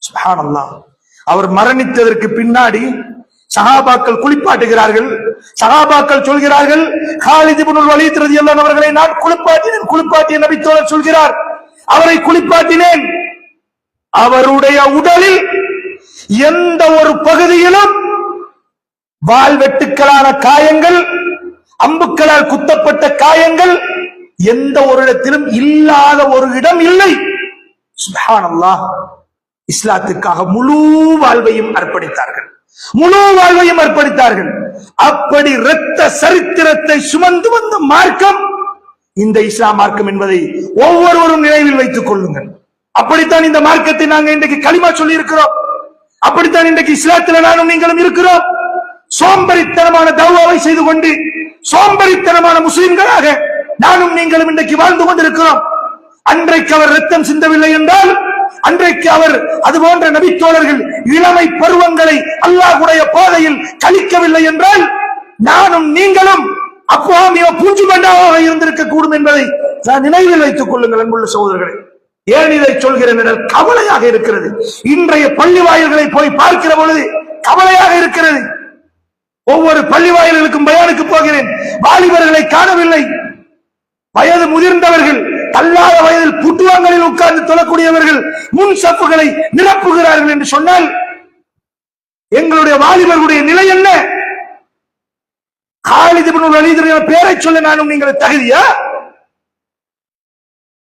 சுப்ஹானல்லாஹ். அவர் மரணித்ததற்கு பின்னாடி சஹாபாக்கள் குளிப்பாட்டுகிறார்கள். சஹாபாக்கள் சொல்கிறார்கள், காலித் இப்னுல் வலீத் ரலியல்லாஹு அன்ஹு அவர்களை நான் குளிப்பாட்டிய நபி தோழர் சொல்கிறார், அவரை குளிப்பாட்டினேன். அவருடைய உடலில் எந்த ஒரு பகுதியிலும் வாள்வெட்டுக்களான காயங்கள், அம்புக்களால் குத்தப்பட்ட காயங்கள் எந்த ஒரு இடத்திலும் இல்லாத ஒரு இடம் இல்லை. சுப்ஹானல்லாஹ். இஸ்லாத்துக்காக முழு வாழ்வையும் அர்ப்பணித்தார்கள். அப்படி இரத்த சரித்திரத்தை சுமந்து வந்த மார்க்கம் இந்த இஸ்லாம் மார்க்கம் என்பதை ஒவ்வொருவரும் நினைவில் வைத்துக் கொள்ளுங்கள். அப்படித்தான் இந்த மார்க்கத்தை நாங்க இன்றைக்கு களிமா சொல்லி இருக்கிறோம். அப்படித்தான் இன்றைக்கு இஸ்லாத்தில் நானும் நீங்களும் இருக்கிறோம். சோம்பரித்தனமான தவ்வாவை செய்து கொண்டு சோம்பரித்தனமான முஸ்லிம்களாக நானும் நீங்களும் இன்றைக்கு வாழ்ந்து கொண்டிருக்கிறோம். அன்றைக்கு அவர் ரத்தம் சிந்தவில்லை என்றால், அன்றைக்கு அவர் அதுபோன்ற நபித்தோழர்கள் இளமை பருவங்களை அல்லாஹ்வுடைய பாதையில் கழிக்கவில்லை என்றால், நானும் நீங்களும் அப்போ பூஞ்சு மண்டாவாக இருந்திருக்க கூடும் என்பதை நான் நினைவில் வைத்துக் கொள்ளுங்கள் அன்புள்ள சகோதரர்களே. ஏன் இதை சொல்கிறேன் என்றால் கவலையாக இருக்கிறது. இன்றைய பள்ளி வாயில்களை போய் பார்க்கிற பொழுது கவலையாக இருக்கிறது. ஒவ்வொரு பள்ளி வாயில்களுக்கும் பயானுக்கு போகிறேன், வாலிபர்களை காணவில்லை. வயது முதிர்ந்தவர்கள், தள்ளாத வயதில் புட்டுவாங்களில் உட்கார்ந்து தொழக்கூடியவர்கள் முன் சப்புகளை நிரப்புகிறார்கள் என்று சொன்னால் எங்களுடைய வாலிபர்களுடைய நிலை என்ன? காலித் இப்னுல் வலீத் பேரை சொல்ல நானும் நீங்கள் தகுதியா?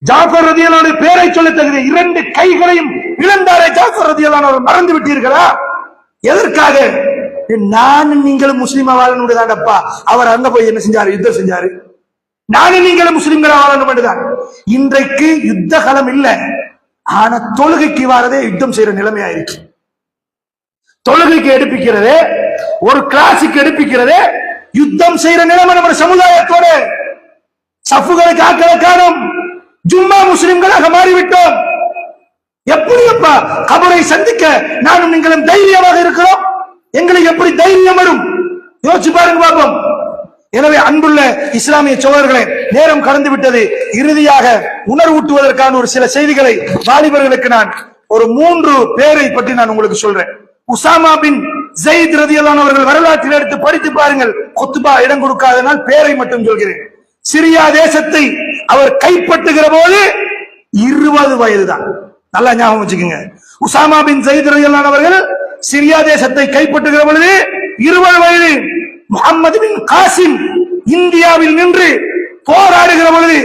ஜாஃபர் ரலியல்லாஹு அன்ஹு பேரை சொல்ல தகுதி? 2 கைகளையும் இழந்தாரே ஜாஃபர் ரலியல்லாஹு அன்ஹு, மறந்து விட்டீர்களா? எதற்காக? நானும் நீங்களும் முஸ்லிமா வாழணும்டாப்பா. அவர் அங்க போய் என்ன செஞ்சாரு? யுத்தம் செஞ்சாரு. நானும் நீங்களும் முஸ்லிம்களா வாழணும் என்றுதான். இன்றைக்கு யுத்த களம் இல்ல, ஆனா தொழுகைக்கு வாரதே யுத்தம் செய்யற நிலைமையாயிருக்கு. தொழுகைக்கு எடுப்பிக்கிறதே, ஒரு கிளாஸுக்கு எடுப்பிக்கிறதே யுத்தம் செய்யற நிலைமை நம்ம சமுதாயத்தோட. சஃபுகளை காக்கல காணும், ஜும்மா முஸ்லிம்களாக மாறிவிட்டோம். எப்படியப்பா கபரை சந்திக்க நானும் நீங்களும் தைரியமாக இருக்கிறோம்? எங்களுக்கு எப்படி தைரியம் வரும்? யோசிச்சு பாருங்க பாப்போம். எனவே அன்புள்ள இஸ்லாமிய சகோதரர்களே, நேரம் கடந்து விட்டது. இறுதியாக உணர்வூட்டுவதற்கான ஒரு சில செய்திகளை வாலிபர்களுக்கு நான் ஒரு 3 பேரை பற்றி நான் உங்களுக்கு சொல்றேன். உசாமா பின் ஸைத் ரலியல்லாஹு அன்ஹு அவர்கள் வரலாற்றில் எடுத்து படித்து பாருங்கள். குத்பா இடம் கொடுக்காதனால் பேரை மட்டும் சொல்கிறேன். சிரியா தேசத்தை அவர் கைப்பற்றுகிற போது 20 வயது தான். நல்லா ஞாபகம் வச்சுக்கோங்க. உசாமா பின் ஸைத் ரலியல்லாஹு அன்ஹு அவர்கள் சிரியா தேசத்தை கைப்பற்றுகிற பொழுது 20 வயது. முஹம்மது பின் காசிம் இந்தியாவில் நின்று போராடுகிற பொழுது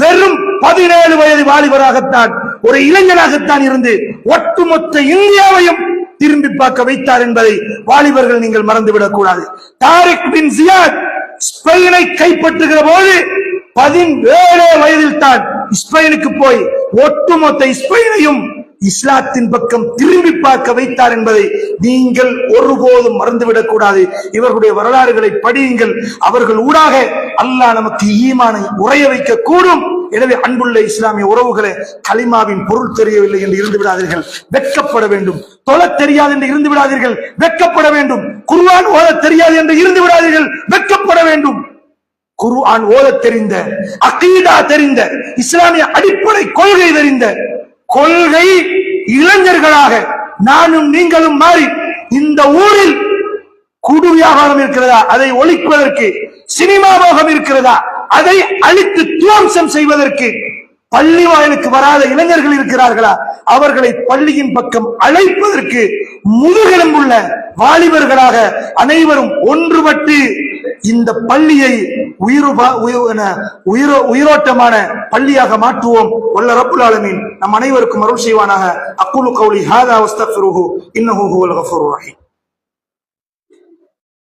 வெறும் 17 வயது வாலிபராகத்தான், ஒரு இளைஞனாகத்தான் இருந்து ஒட்டுமொத்த இந்தியாவையும் திரும்பி பார்க்க வைத்தார் என்பதை வாலிபர்கள் நீங்கள் மறந்துவிடக் கூடாது. தாரிக் பின் ஜியாத் ஸ்பெயினை கைப்பற்றுகிற போது 17 வயதில் தான் ஸ்பெயினுக்கு போய் ஒட்டுமொத்த ஸ்பெயினையும் இஸ்லாத்தின் பக்கம் திரும்பி பார்க்க வைத்தார் என்பதை நீங்கள் ஒருபோதும் மறந்துவிடக் கூடாது. இவர்களுடைய வரலாறுகளை படியுங்கள். அவர்கள் ஊடாக அல்லாஹ் நமக்கு ஈமானை உறைய வைக்க கூடும். எனவே அன்புள்ள இஸ்லாமிய உறவுகளே, கலிமாவின் பொருள் தெரியவில்லை என்று இருந்து விடாதீர்கள், வெட்கப்பட வேண்டும். தொழத் தெரியாது என்று இருந்து விடாதீர்கள், வெட்கப்பட வேண்டும். குர்ஆன் ஓதத் தெரியாது என்று இருந்து விடாதீர்கள், வெட்கப்பட வேண்டும். குர்ஆன் ஓதத் தெரிந்த, அகீதா தெரிந்த, இஸ்லாமிய அடிப்படை கொள்கை தெரிந்த கொள்கை இளைஞர்களாக நானும் நீங்களும் மாறி, இந்த ஊரில் குடு வியாபாரம் இருக்கிறதா, அதை ஒழிப்பதற்கு சினிமா மோகம் இருக்கிறதா, அதை அழித்து துவம்சம் செய்வதற்கு பள்ளி வாயிலுக்கு வராத இளைஞர்கள் இருக்கிறார்களா, அவர்களை பள்ளியின் பக்கம் அழைப்பதற்கு முதுகெலும்புள்ள வாலிபர்களாக அனைவரும் ஒன்றுபட்டு இந்த பள்ளியை உயிரோட்டமான பள்ளியாக மாற்றுவோம். வல்ல ரப்புல் ஆலமீன் நம் அனைவருக்கும் அருள் செய்வானாக. அக்கூலு கௌலி ஹாதா வஸ்தக்ஃபிருஹு இன்னஹு ஹுவல் கஃபூருர் ரஹீம்.